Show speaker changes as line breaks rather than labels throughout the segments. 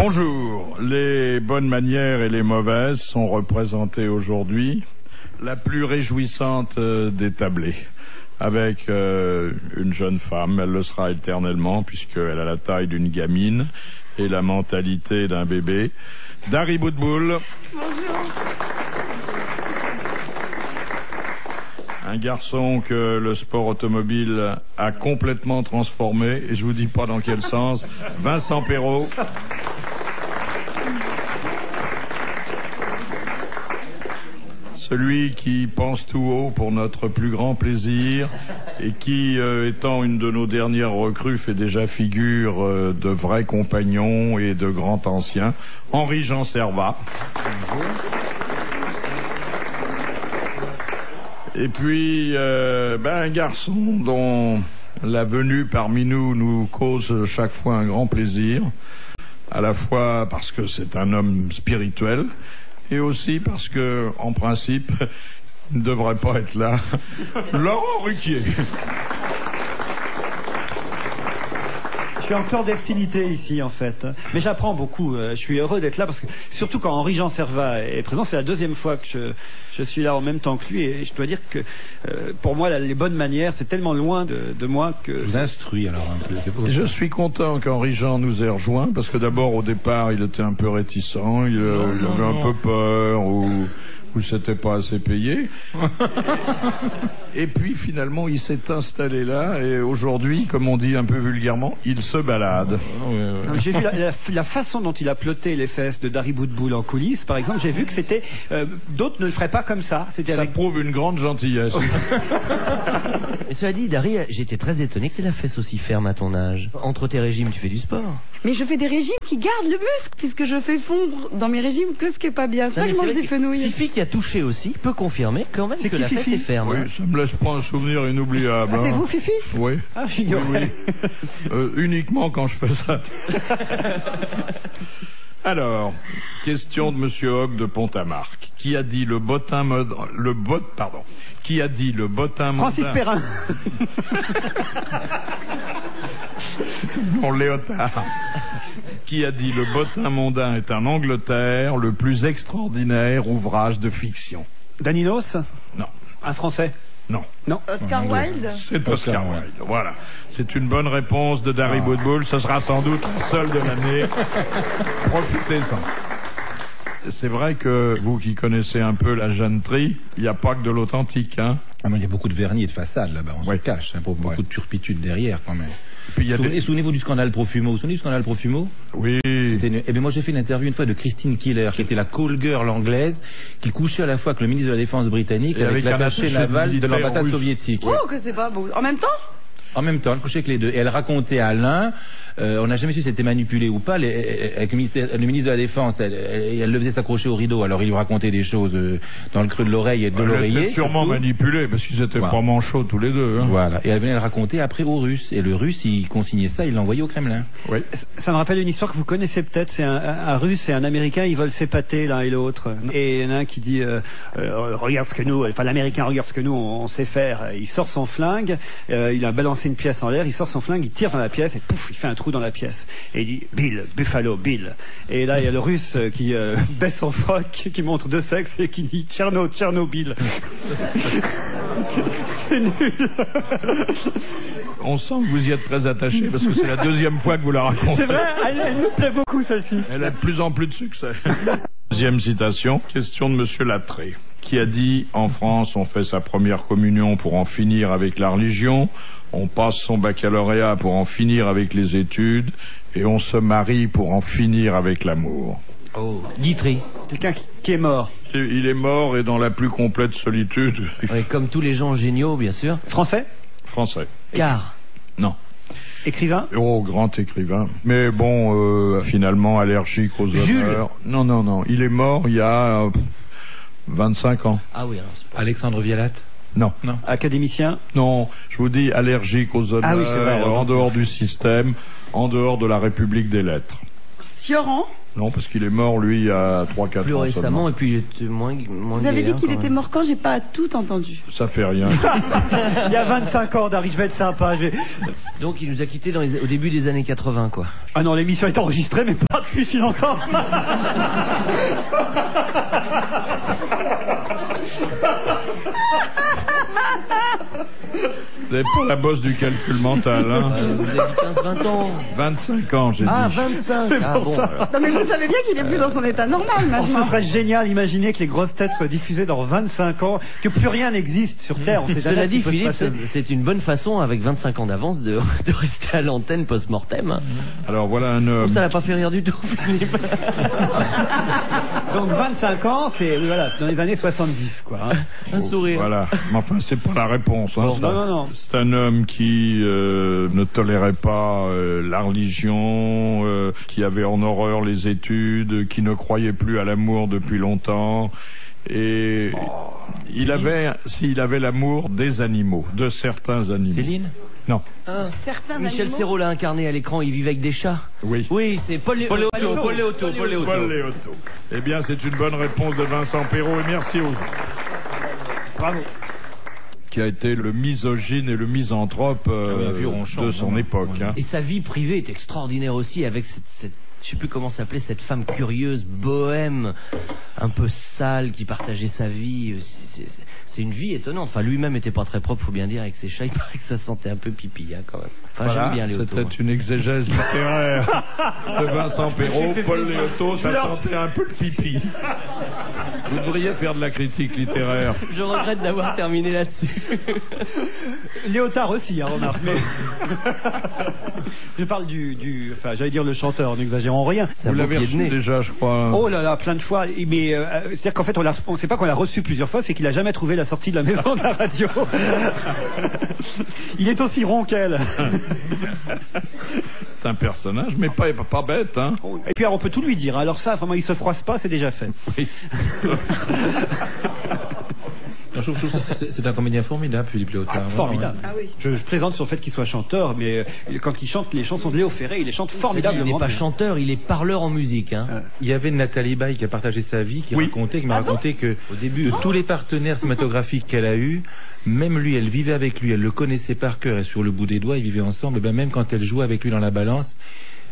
Bonjour, les bonnes manières et les mauvaises sont représentées aujourd'hui. La plus réjouissante des tablées, avec une jeune femme, elle le sera éternellement puisqu'elle a la taille d'une gamine et la mentalité d'un bébé. Dari Boudboul.
Bonjour.
Un garçon que le sport automobile a complètement transformé, et je vous dis pas dans quel sens, Vincent Perrault. Celui qui pense tout haut pour notre plus grand plaisir et qui, étant une de nos dernières recrues, fait déjà figure de vrai compagnon et de grand ancien, Henri-Jean Servat. Et puis, un garçon dont la venue parmi nous cause chaque fois un grand plaisir, à la fois parce que c'est un homme spirituel, et aussi parce que, en principe, il ne devrait pas être là. Laurent Ruquier.
Je suis en clandestinité ici, en fait. Mais j'apprends beaucoup. Je suis heureux d'être là parce que, surtout quand Henri-Jean Servat est présent, c'est la deuxième fois que je suis là en même temps que lui. Et je dois dire que, pour moi, les bonnes manières, c'est tellement loin de moi que...
Je vous instruis alors un peu.
Je suis content qu'Henri-Jean nous ait rejoints parce que d'abord, au départ, il était un peu réticent. Il avait un peu peur ou c'était pas assez payé. Et puis finalement il s'est installé là et aujourd'hui, comme on dit un peu vulgairement, il se balade.
J'ai vu la façon dont il a ploté les fesses de Dari Boudboul en coulisses, par exemple. J'ai vu que c'était d'autres ne le feraient pas comme ça.
Ça prouve une grande gentillesse.
Et cela dit, Dari, j'étais très étonné que tu aies la fesse aussi ferme à ton âge. Entre tes régimes, tu fais du sport.
Mais je fais des régimes qui gardent le muscle, puisque je fais fondre dans mes régimes que ce qui est pas bien. Ça, je mange des fenouilles.
Fifi qui a touché aussi peut confirmer quand même que la fesse est ferme.
Oui, ça me laisse pas un souvenir inoubliable.
Ah, c'est vous, Fifi?
Oui.
Ah, j'ignorais.
Oui. Uniquement quand je fais ça. Alors, question de Monsieur Hogg de Pont-à-Marc. Qui a dit le bottin Qui a dit le bottin
Francis Perrin.
Mon Léotard. Qui a dit le bottin mondain est en Angleterre le plus extraordinaire ouvrage de fiction?
Daninos?
Non.
Un Français?
Non.
Non.
Oscar Wilde?
C'est Oscar Wilde. Voilà. C'est une bonne réponse de Dari Boudboul. Ce sera sans doute la seule de l'année. Profitez-en. C'est vrai que vous qui connaissez un peu la jeanneterie, il n'y a pas que de l'authentique, hein.
Ah, mais il y a beaucoup de vernis et de façade là-bas, on se cache, hein, beaucoup de turpitude derrière quand même.
Puis
Souvenez-vous du scandale Profumo. Vous vous souvenez du scandale Profumo?
Oui.
Eh bien moi j'ai fait une interview une fois de Christine Keeler, qui était la call girl anglaise, qui couchait à la fois avec le ministre de la Défense britannique et avec l'attaché naval de l'ambassade soviétique.
Oh, que c'est pas beau. En même temps?
En même temps, elle couchait avec les deux. Et elle racontait à l'un, on n'a jamais su si c'était manipulé ou pas, avec le ministre de la Défense, elle le faisait s'accrocher au rideau, alors il lui racontait des choses dans le creux de l'oreille et de l'oreiller.
Elle était sûrement manipulée, parce qu'ils étaient pas manchots tous les deux. Hein.
Voilà, et elle venait le raconter après aux Russes. Et le Russe, il consignait ça, il l'envoyait au Kremlin.
Oui. Ça me rappelle une histoire que vous connaissez peut-être, c'est un Russe et un Américain, ils veulent s'épater l'un et l'autre. Et il y en a un qui dit, regarde ce que nous, enfin l'Américain regarde ce que nous on sait faire. Il sort son flingue, il a balancé une pièce en l'air, il sort son flingue, il tire dans la pièce et pouf, il fait un trou dans la pièce. Et il dit Bill, Buffalo, Bill. Et là il y a le Russe qui baisse son froc, qui montre deux sexes et qui dit Tchernobyl. C'est nul.
On sent que vous y êtes très attaché parce que c'est la deuxième fois que vous la racontez.
C'est vrai, elle nous plaît beaucoup celle-ci.
Elle a de plus en plus de succès. Deuxième citation, question de Monsieur Lattré, qui a dit en France on fait sa première communion pour en finir avec la religion, on passe son baccalauréat pour en finir avec les études et on se marie pour en finir avec l'amour.
Oh, Guitry.
Quelqu'un qui est mort.
Il est mort et dans la plus complète solitude.
Oui, comme tous les gens géniaux, bien sûr.
Français?
Français.
Car.
Non.
Écrivain?
Oh, grand écrivain. Mais bon, finalement allergique aux honneurs. Non. Il est mort il y a 25 ans.
Ah oui, alors c'est pas...
Alexandre Vialat?
Non.
Académicien?
Non, je vous dis allergique aux honneurs,
c'est vrai,
en dehors du système, en dehors de la République des lettres.
Sioran?
Non, parce qu'il est mort, lui, il y a 3-4 ans.
Plus récemment,
seulement.
et puis il était moins
Vous avez
gai,
dit qu'il
quand
était
même.
mort quand? J'ai pas tout entendu.
Ça fait rien.
Il y a 25 ans, Dari, je vais être sympa.
Donc il nous a quittés au début des années 80, quoi.
Ah non, l'émission est enregistrée, mais pas depuis si longtemps.
Vous n'avez pas la bosse du calcul mental, hein.
Vous avez dit 15-20 ans.
25 ans, j'ai
Ah,
dit.
25. Ah bon, alors.
Non mais vous savez bien qu'il est plus dans son état normal
Oh, ce
maintenant.
serait génial, imaginez que les grosses têtes soient diffusées dans 25 ans, que plus rien n'existe sur Terre. On sait jamais
Cela
ce qui
dit,
peut se
Philippe,
passer.
c'est une bonne façon, avec 25 ans d'avance, de rester à l'antenne post-mortem. hein.
Alors voilà un homme.
Ça l'a pas fait rire du tout, Philippe.
Donc 25 ans, c'est voilà, c'est dans les années 70, quoi. hein.
Un sourire.
Voilà. Mais enfin, c'est pas la réponse. Hein.
Bon, non.
C'est un homme qui ne tolérait pas la religion, qui avait en horreur les études, qui ne croyait plus à l'amour depuis longtemps. Et il avait l'amour des animaux, de certains animaux.
Céline?
Non.
Certains
Michel
animaux.
Serrault l'a incarné à l'écran, il vivait avec des chats.
Oui.
Oui, c'est Paul Léoto.
Paul Léoto. Eh bien, c'est une bonne réponse de Vincent Perrault et merci aux autres.
Bravo.
Qui a été le misogyne et le misanthrope
un vieux ronchon,
de son époque. Hein.
Et sa vie privée est extraordinaire aussi, avec cette je sais plus comment s'appelait, cette femme curieuse, bohème, un peu sale, qui partageait sa vie. C'est une vie étonnante. Enfin, lui-même était pas très propre, faut bien dire, avec ses chats. Il paraît que ça sentait un peu pipi, hein, quand même. Enfin,
Voilà,
j'aime bien Léoto.
c'était une exégèse littéraire de Vincent Perrault. Paul Léoto, ça sentait un peu le pipi. Vous devriez faire de la critique littéraire.
Je regrette d'avoir terminé là-dessus.
Léotard aussi, hein, remarque. Mais... je parle enfin, j'allais dire le chanteur, n'exagérons rien.
Vous l'avez reçu déjà, je crois.
Oh là là, plein de fois. Mais c'est-à-dire qu'en fait, on ne sait pas qu'on l'a reçu plusieurs fois, c'est qu'il a jamais trouvé la sortie de la maison de la radio. Il est aussi rond qu'elle.
C'est un personnage, mais pas bête, hein.
Et puis alors, on peut tout lui dire. Alors ça, vraiment, il se froisse pas, c'est déjà fait.
Oui.
Je trouve c'est un comédien formidable, Philippe Léotard.
Formidable.
Ah oui.
Je plaisante sur le fait qu'il soit chanteur, mais quand il chante les chansons de Léo Ferré, il les chante formidablement.
Il n'est pas
bien.
chanteur, il est parleur en musique. Hein.
Il y avait Nathalie Baye qui a partagé sa vie, qui m'a raconté que au début de tous les partenaires cinématographiques qu'elle a eus, même lui, elle vivait avec lui, elle le connaissait par cœur et sur le bout des doigts, ils vivaient ensemble. Et ben même quand elle jouait avec lui dans la balance,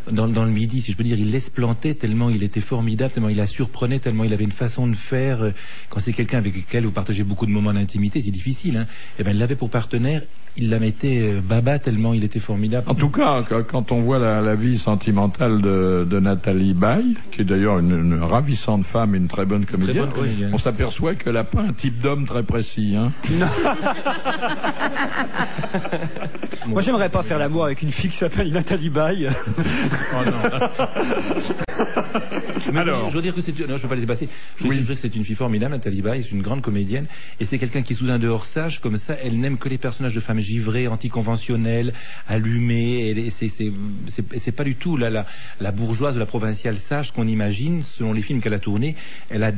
dans le midi, si je peux dire, il l'esplantait tellement il était formidable, tellement il la surprenait, tellement il avait une façon de faire. Quand c'est quelqu'un avec lequel vous partagez beaucoup de moments d'intimité, c'est difficile. Hein. Et ben, il l'avait pour partenaire, il la mettait baba tellement il était formidable.
En tout cas, quand on voit la vie sentimentale de Nathalie Baye, qui est d'ailleurs une ravissante femme et une très bonne comédienne, on s'aperçoit qu'elle n'a pas un type d'homme très précis. Hein.
Moi, j'aimerais pas faire l'amour avec une fille qui s'appelle Nathalie Baye.
Oh non. Mais
Alors,
je veux dire que c'est... Non, je ne peux pas laisser passer. Je veux dire que c'est une fille formidable, Nathalie Baye, c'est une grande comédienne, et c'est quelqu'un qui, soudain dehors sage, comme ça, elle n'aime que les personnages de femmes givrées, anticonventionnelles, allumées, et c'est pas du tout la bourgeoise ou la provinciale sage qu'on imagine, selon les films qu'elle a tournés. Elle a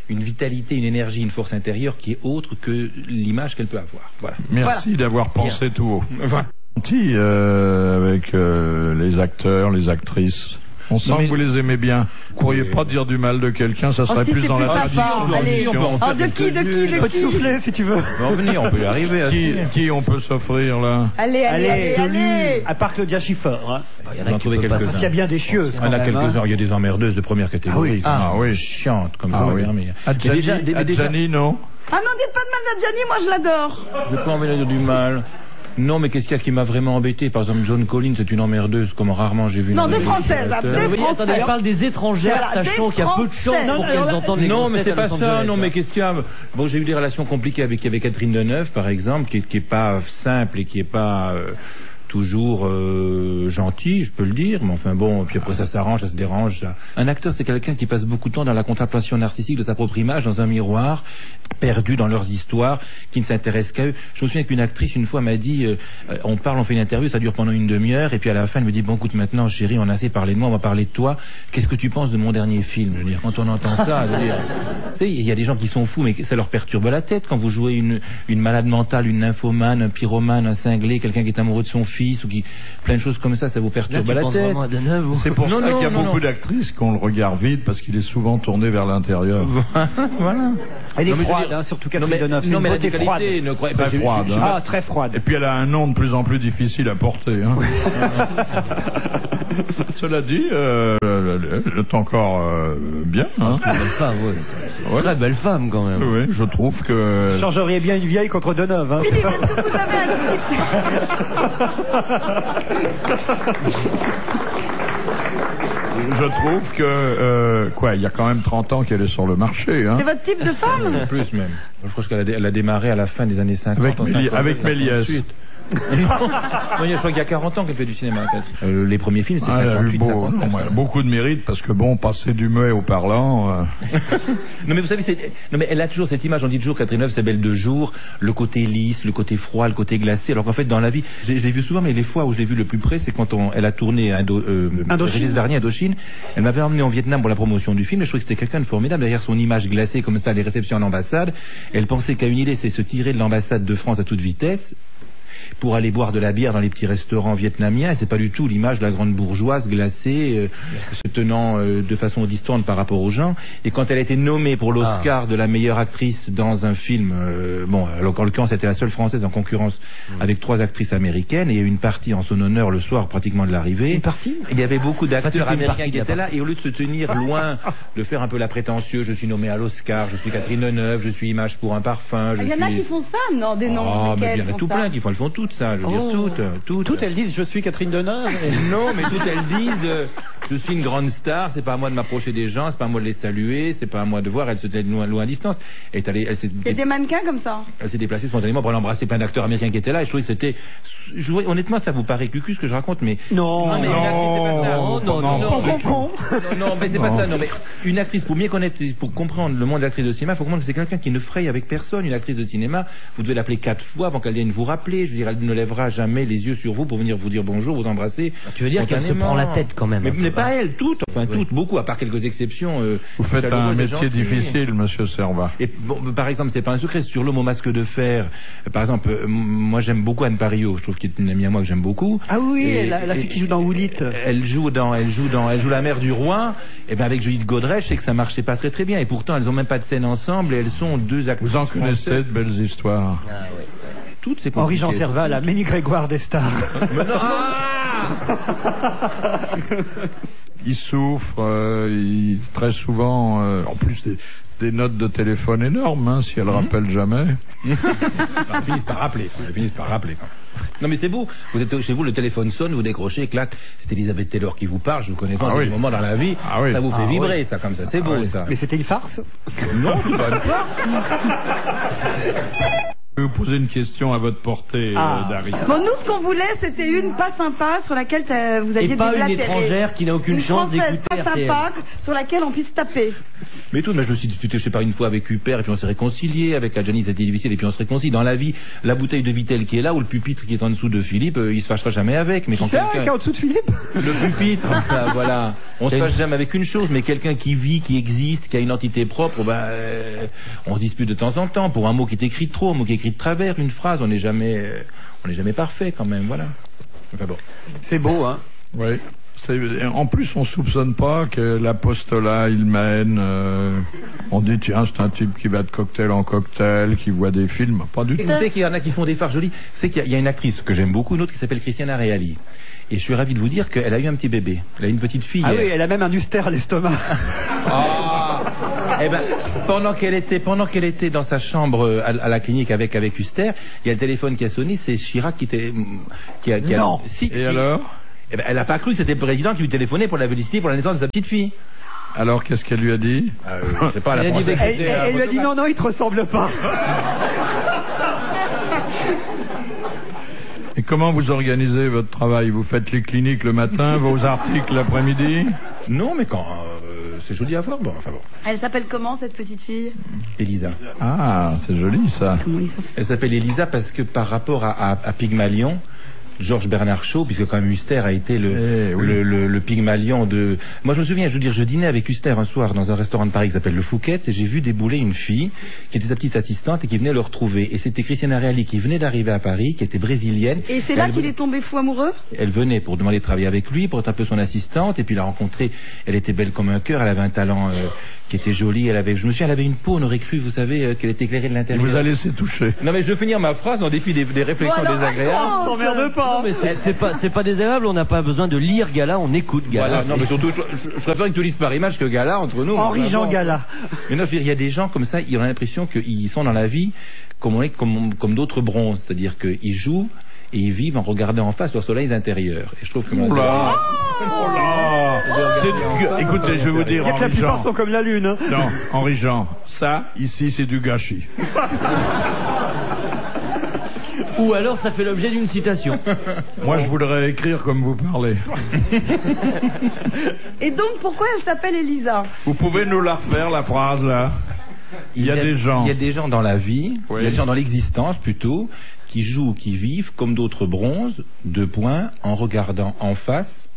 une vitalité, une énergie, une force intérieure qui est autre que l'image qu'elle peut avoir. Voilà.
Merci d'avoir pensé tout haut. Voilà. Avec les acteurs, les actrices. On sent que vous les aimez bien. Vous ne pourriez pas dire du mal de quelqu'un, ça serait
si,
plus
c'est
dans
plus
la
sympa.
tradition de
Allez.
l'émission.
Oh, de qui
Je peux te souffler si tu veux.
On va venir, on peut y arriver.
Qui on peut s'offrir là?
Allez.
À part Claudia Schiffer. Hein.
Il y en
On
a
en
qui
trouver
peuvent pas
quelques-uns.
Parce qu'il y a bien des chieuses.
Il y en a quelques-uns, il y a des emmerdeuses de première catégorie.
Ah oui.
Chiantes, comme
Ah
ça,
oui.
mais...
Adjani, non?
Ah non, dites pas de mal d'Adjani, moi je l'adore.
Je peux en dire du mal. Non, mais qu'est-ce qu'il y a qui m'a vraiment embêté? Par exemple, Joan Collins, c'est une emmerdeuse, comme rarement j'ai vu.
Non, des Françaises,
Vous voyez, attendez, elle parle des étrangères,
Voilà,
sachant
des
qu'il y a peu de chance
Françaises.
pour qu'elles entendent les
Non,
grosses
mais
têtes
c'est
à
pas
Los
ça.
Angeles,
Non, mais
hein.
qu'est-ce qu'il y a? Bon, j'ai eu des relations compliquées avec Catherine Deneuve, par exemple, qui est pas simple et qui est pas toujours gentil, je peux le dire, mais enfin bon, puis après ça s'arrange, ça se dérange. Ça. Un acteur, c'est quelqu'un qui passe beaucoup de temps dans la contemplation narcissique de sa propre image, dans un miroir, perdu dans leurs histoires, qui ne s'intéresse qu'à eux. Je me souviens qu'une actrice, une fois, m'a dit, on fait une interview, ça dure pendant une demi-heure, et puis à la fin, elle me dit, bon, écoute, maintenant, chérie, on a assez parlé de moi, on va parler de toi. Qu'est-ce que tu penses de mon dernier film? Je veux dire, quand on entend ça, je veux dire, tu sais, il y a des gens qui sont fous, mais ça leur perturbe la tête quand vous jouez une malade mentale, une nymphomane, un pyromane, un cinglé, quelqu'un qui est amoureux de son fils, fils ou qui plein de choses comme ça vous
Là,
perturbe
tu
la
penses
tête.
vraiment à Deneuve ou...
C'est pour
Non,
ça
non,
qu'il y a
non,
beaucoup
non.
d'actrices qu'on le regarde vite parce qu'il est souvent tourné vers l'intérieur.
Voilà.
Elle est
Non, mais je veux
froide,
dire-
hein, surtout
Non,
Catherine
mais,
Deneuve. C'est
non,
une
mais la
beauté froide.
qualité, ne croyez pas.
Très froide, hein.
Ah, très froide.
Et puis elle a un nom de plus en plus difficile à porter. Hein. Cela dit, elle est encore bien. Hein.
Très belle femme, ouais.
Ouais.
Très belle femme quand même.
Oui, je trouve que...
Vous changeriez bien une vieille contre Deneuve. Hein.
Philippe, est-ce que vous avez un
Je trouve que... il y a quand même 30 ans qu'elle est sur le marché. Hein.
C'est votre type de femme?
Plus même. Je pense qu'elle a démarré à la fin des années 50.
Avec
en 50,
avec
58.
Méliès.
Non, je crois qu'il y a 40 ans qu'elle fait du cinéma. Les premiers films, c'est
Elle a eu
58, 59.
beaucoup de mérite parce que bon, passer du muet au parlant...
Non mais vous savez, non mais elle a toujours cette image. On dit toujours Catherine Deneuve, c'est belle de jour, le côté lisse, le côté froid, le côté glacé. Alors qu'en fait, dans la vie, je l'ai vu souvent, mais les fois où je l'ai vu le plus près, c'est quand elle a tourné Régis Varnier, Indochine. Elle m'avait emmené en Vietnam pour la promotion du film. Et je trouvais que c'était quelqu'un de formidable. Derrière son image glacée comme ça, les réceptions à l'ambassade, elle pensait qu'à une idée, c'est se tirer de l'ambassade de France à toute vitesse pour aller boire de la bière dans les petits restaurants vietnamiens, et c'est pas du tout l'image de la grande bourgeoise glacée, se tenant de façon distante par rapport aux gens. Et quand elle a été nommée pour l'Oscar de la meilleure actrice dans un film, en l'occurrence c'était la seule française en concurrence avec 3 actrices américaines, et il y a eu une partie en son honneur le soir pratiquement de l'arrivée.
Une partie?
Il y avait beaucoup d'acteurs
C'était une
américains
partie,
qui étaient là, et au lieu de se tenir loin, de faire un peu la prétentieuse, je suis nommée à l'Oscar, je suis Catherine Deneuve, je suis Image pour un parfum,
Il y en a qui font ça, non? Des noms.
Ah, mais
lesquels
il y en a
font
tout
ça?
plein qui font, elles font toutes ça, je veux dire, toutes.
Toutes elles disent je suis Catherine Deneuve.
Non, mais toutes elles disent je suis une grande star, c'est pas à moi de m'approcher des gens, c'est pas à moi de les saluer, c'est pas à moi de voir, elle se tient loin à distance. Elle
Il y a des mannequins comme ça.
Elle s'est déplacée spontanément pour aller embrasser plein d'acteurs américains qui étaient là, et je trouvais que c'était... Honnêtement, ça vous paraît cucu ce que je raconte, mais...
Non,
mais une actrice, c'est pas ça. Non, mais c'est pas ça. Non, mais une actrice, pour mieux connaître, pour comprendre le monde de l'actrice de cinéma, il faut comprendre que c'est quelqu'un qui ne fraye avec personne. Une actrice de cinéma, vous devez l'appeler 4 fois avant qu'elle vienne vous rappeler. Je veux dire, elle ne lèvera jamais les yeux sur vous pour venir vous dire bonjour, vous embrasser.
Tu veux dire qu'elle se prend la tête quand même?
Mais pas elle, toutes. Enfin, toutes, beaucoup, à part quelques exceptions.
Vous faites un
chaleureuses et
métier
gentilles.
difficile, monsieur Servat.
Et bon, par exemple, c'est pas un secret, sur L'homme au masque de fer, par exemple, moi j'aime beaucoup Anne Parillo, je trouve qu'elle est une amie à moi que j'aime beaucoup.
Ah oui,
Et-
la fille qui joue dans Willit.
Elle joue la mère du roi, et ben avec Judith Godrèche, je sais que ça marchait pas très très bien, et pourtant elles ont même pas de scène ensemble, et elles sont 2 actrices.
Vous en connaissez
françaises.
de belles histoires.
Toutes, c'est
Henri-Jean
compliqué.
Serval, la Ménie Grégoire des stars.
Mais non,
Il souffre, très souvent, en plus des notes de téléphone énormes, hein, si elle rappelle jamais.
Elles finissent par rappeler. Non mais c'est beau, vous êtes chez vous, le téléphone sonne, vous décrochez, clac, c'est Elisabeth Taylor qui vous parle, je vous connais pas,
Ah
c'est
oui.
un moment dans la vie,
Ah oui.
ça vous fait
Ah
vibrer,
oui.
ça comme ça, c'est beau
oui.
ça.
Mais c'était une farce.
Non, c'est pas une part.
Je vais vous poser une question à votre portée, Dari.
Bon, nous, ce qu'on voulait, c'était une pas sympa sur laquelle vous aviez
Et pas une
déblatéré.
étrangère qui n'a aucune
Une
chance
Française
d'écouter
pas
RTL.
sympa sur laquelle on puisse taper.
Mais tout, mais je me suis disputé, je sais pas, une fois avec Huppert, et puis on s'est réconcilié, avec Adjani, c'était difficile, et puis on se réconcilie. Dans la vie, la bouteille de Vittel qui est là, ou le pupitre qui est en dessous de Philippe, il se fâchera jamais avec, mais quand
C'est qui est
quelqu'un...
en dessous de Philippe.
Le pupitre, ah, voilà. On se fâche jamais avec une chose, mais quelqu'un qui vit, qui existe, qui a une entité propre, on se dispute de temps en temps, pour un mot qui est écrit de trop, un mot qui est écrit de travers, une phrase, on n'est jamais parfait quand même, voilà. Enfin bon.
C'est beau, hein.
Oui. En plus, on soupçonne pas que l'apostolat, il mène. On dit, tiens, c'est un type qui va de cocktail en cocktail, qui voit des films. Pas du
Et
tout.
vous savez qu'il y en a qui font des farces jolies. Vous savez qu'il y a une actrice que j'aime beaucoup, une autre qui s'appelle Christiana Reali. Et je suis ravi de vous dire qu'elle a eu un petit bébé. Elle a une petite fille.
Ah oui, elle a même un uster à l'estomac.
Eh ben, pendant qu'elle était dans sa chambre à la clinique avec Huster, il y a le téléphone qui a sonné, c'est Chirac qui a
Non.
Si,
Et alors
eh ben, elle n'a pas cru que c'était le président qui lui téléphonait pour la féliciter pour la naissance de sa petite fille.
Alors, qu'est-ce qu'elle lui a dit
Je sais pas,
Elle a dit,
Elle lui a dit non, il te ressemble pas.
Et comment vous organisez votre travail? Vous faites les cliniques le matin, vos articles l'après-midi?
Non, mais quand c'est joli à voir, bon, enfin bon.
Elle s'appelle comment, cette petite fille?
Elisa.
Ah, c'est joli ça.
Comment il s'appelle?
Elle s'appelle Elisa parce que par rapport à Pygmalion, Georges Bernard Shaw, puisque quand même Huster a été le Pygmalion de... Moi je me souviens, je dînais avec Huster un soir dans un restaurant de Paris qui s'appelle Le Fouquet's, et j'ai vu débouler une fille qui était sa petite assistante et qui venait le retrouver. Et c'était Christiana Reali qui venait d'arriver à Paris, qui était brésilienne.
Et c'est là qu'il est tombé fou amoureux?
Elle venait pour demander de travailler avec lui, pour être un peu son assistante, et puis il l'a rencontrée, elle était belle comme un cœur, elle avait un talent qui était joli, je me souviens, elle avait une peau, on aurait cru, vous savez, qu'elle était éclairée de l'intérieur.
Il vous a laissé toucher.
Non mais je veux finir ma phrase en dépit des réflexions désagréables.
On s'emmerde pas.
Non, mais c'est pas désagréable, on n'a pas besoin de lire Gala, on écoute Gala.
Voilà, non mais surtout, je préfère que tu lises par image que Gala entre nous.
Henri-Jean Gala.
Mais non, je veux dire, il y a des gens comme ça, ils ont l'impression qu'ils sont dans la vie comme d'autres bronzes, c'est-à-dire qu'ils jouent et ils vivent en regardant en face leurs soleils intérieurs. Et je trouve que...
Écoutez, je vais vous dire,
La plupart
Henri-Jean.
sont comme la lune. Hein.
Non, Henri-Jean, ça, ici, c'est du gâchis.
Ou alors ça fait l'objet d'une citation.
Moi, je voudrais écrire comme vous parlez.
Et donc, pourquoi elle s'appelle Elisa?
Vous pouvez nous la refaire, la phrase, là? Il y a des gens.
Il y a des gens dans la vie,
Oui.
il y a des gens dans l'existence plutôt, qui jouent, qui vivent comme d'autres bronzes, en regardant en face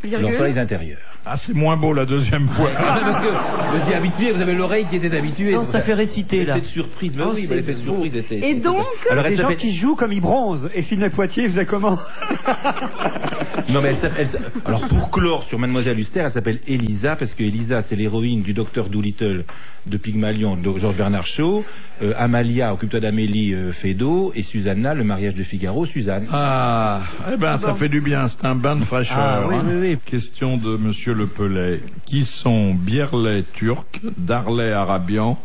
leurs soleils intérieurs.
Ah, c'est moins beau la deuxième fois.
Parce que vous étiez habitué, vous avez l'oreille qui était habituée.
Non, ça fait réciter là.
L'effet de surprise, bah oui, l'effet de surprise était...
Et donc,
Alors,
Des
elle
gens
s'appelle-
qui jouent comme ils bronzent. Et Sidney Poitier faisait comment?
Non mais alors pour clore sur Mademoiselle Huster, elle s'appelle Elisa parce que Elisa c'est l'héroïne du docteur Doolittle de Pygmalion de Georges Bernard Shaw, Amalia, occupe-toi d'Amélie Feydeau, et Susanna, le mariage de Figaro, Suzanne.
Ah, eh ben, ça fait du bien, c'est un bain de fraîcheur.
Ah, oui, oui, oui.
Question de Monsieur Le Pellet. Qui sont Bierlet turc, Darley arabian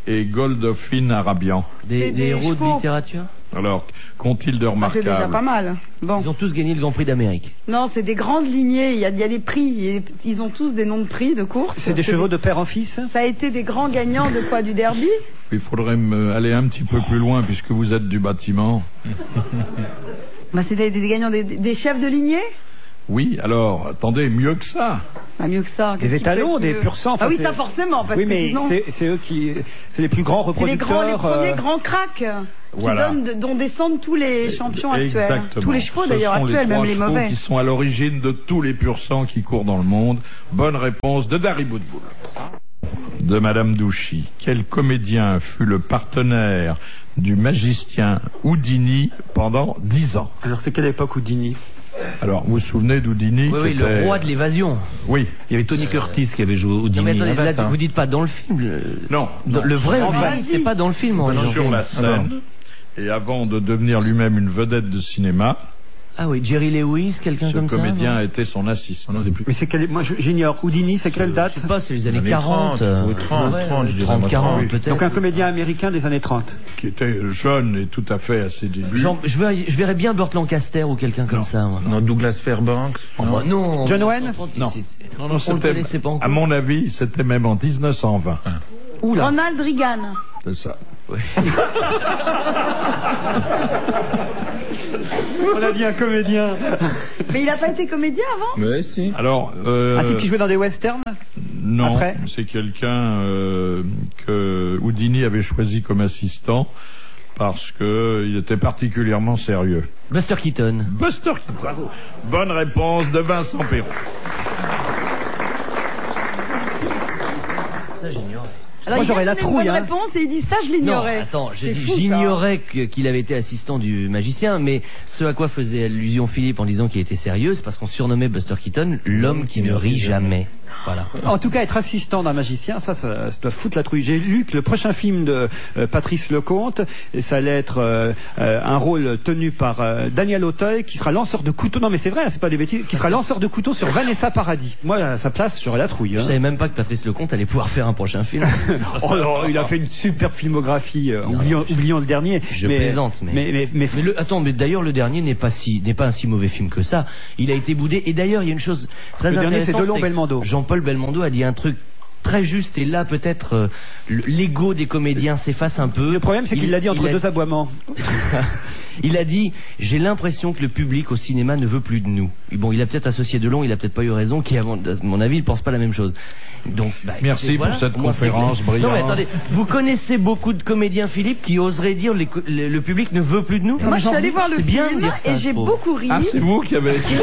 et Goldofin arabian?
C'est des
héros de
chevaux.
littérature.
Alors, qu'ont-ils de
ah, c'est déjà
remarquable?
pas mal. Bon.
Ils ont tous gagné le Grand Prix d'Amérique.
Non, c'est des grandes lignées. Il y a les prix. Ils ont tous des noms de prix de course.
C'est des chevaux de père en fils.
Ça a été des grands gagnants de quoi? Du derby?
Il faudrait aller un petit peu plus loin puisque vous êtes du bâtiment.
Bah, c'est des gagnants des chefs de lignée?
Oui, alors, attendez, mieux que ça.
Bah, mieux que ça.
Des
Qu'est-ce qui
étalons,
peut être
des
mieux?
pur sang.
Ah
enfin,
oui,
c'est-
ça forcément. Parce
Oui,
que
mais
sinon,
c'est eux c'est les plus grands
c'est les
reproducteurs.
premiers grands cracks
Voilà.
dont descendent tous les champions actuels.
Exactement.
Tous les chevaux
Ce
d'ailleurs
sont
actuels, même les
trois chevaux
mauvais.
qui sont à l'origine de tous les pur sang qui courent dans le monde. Bonne réponse de Dari Boudboul. De Madame Douchy. Quel comédien fut le partenaire du magicien Houdini pendant 10 ans?
Alors c'est quelle époque Houdini?
Alors, vous vous souvenez d'Houdini?
Oui,
qui
le
était-
roi de l'évasion.
Oui.
Il y avait Tony Curtis qui avait joué au
Non mais
Houdini.
attendez, là,
ça.
vous dites pas dans le film.
Non.
Le vrai
Non,
Houdini,
vas-y.
c'est pas dans le film. Henri-Jean.
Sur la scène. Et avant de devenir lui-même une vedette de cinéma,
Ah oui, Jerry Lewis, quelqu'un
ce
comme ça.
comédien
non
a été son assistant.
Mais c'est moi j'ignore. Houdini, c'est quelle date?
Je sais pas, c'est les années
Années
40.
30, oui, 30,
ouais,
30, je dirais,
30,
moi,
40
oui.
peut-être.
Donc un comédien américain des années 30.
Qui était jeune et tout à fait à ses débuts.
Je verrais bien Burt Lancaster ou quelqu'un comme ça. Moi.
Non, Douglas Fairbanks.
Oh, bah, non.
John Wayne?
Non.
On
Non,
le
c'était,
connaissait pas encore.
à mon avis, c'était même en 1920.
Oula.
Ronald Reagan.
C'est ça.
On a dit un comédien.
Mais il a pas été comédien avant?
Mais si.
Alors,
Un type qui jouait dans des westerns?
non,
Après
c'est quelqu'un que Houdini avait choisi comme assistant parce que il était particulièrement sérieux.
Buster Keaton.
Buster Keaton. Bonne réponse de Vincent Perron.
Ça, j'ignorais.
Alors,
Moi,
il
j'aurais
vient
la
de donner
trouille,
une bonne
hein.
réponse et il dit ça, je
Non,
l'ignorais.
attends,
C'est fou, ça.
j'ignorais qu'il avait été assistant du magicien, mais ce à quoi faisait allusion Philippe en disant qu'il était sérieux, c'est parce qu'on surnommait Buster Keaton l'homme qui ne rit jamais. Voilà.
En tout cas, être assistant d'un magicien, ça doit foutre la trouille. J'ai lu que le prochain film de Patrice Lecomte, ça allait être un rôle tenu par Daniel Auteuil, qui sera lanceur de couteau. Non, mais c'est vrai, hein, c'est pas des bêtises. Qui sera lanceur de couteau sur Vanessa Paradis. Moi, à sa place, j'aurais la trouille.
Je
Hein.
savais même pas que Patrice Lecomte allait pouvoir faire un prochain film.
Oh non, il a fait une superbe filmographie. Oublions le dernier.
Je plaisante, mais attends, mais d'ailleurs le dernier n'est pas un si mauvais film que ça. Il a été boudé. Et d'ailleurs, il y a une chose très
Le dernier, c'est
intéressante.
Delon
que
Belmondo.
Jean-Paul Belmondo a dit un truc très juste, et là peut-être l'ego des comédiens s'efface un peu.
Le problème, c'est qu'il l'a dit entre deux aboiements.
Il a dit « J'ai l'impression que le public au cinéma ne veut plus de nous ». Bon, il a peut-être associé Delon, il a peut-être pas eu raison, qui à mon avis, il pense pas la même chose. Donc,
merci pour cette conférence brillante.
Non mais attendez, vous connaissez beaucoup de comédiens, Philippe, qui oseraient dire le public ne veut plus de nous?
Moi, je suis allée voir le
bien
film
dire ça,
et j'ai beaucoup ri.
Ah, c'est vous qui avez écrit.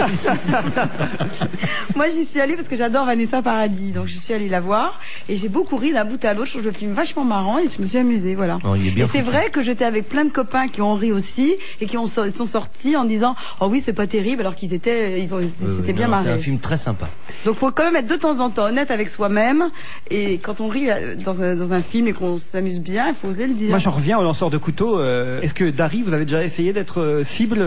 Moi, j'y suis allée parce que j'adore Vanessa Paradis, donc je suis allée la voir et j'ai beaucoup ri d'un bout à l'autre. Je trouve le film vachement marrant et je me suis amusée, voilà.
Oh, il est bien
et c'est
foutu.
vrai que j'étais avec plein de copains qui ont ri aussi et qui sont sortis en disant oh oui, c'est pas terrible, alors qu'ils étaient, c'était bien marré.
C'est un film très sympa.
Donc faut quand même être de temps en temps honnête avec soi-même, et quand on rit dans un film et qu'on s'amuse bien, il faut oser le dire.
Moi, j'en reviens au lanceur de couteau. Est-ce que Dari, vous avez déjà essayé d'être cible,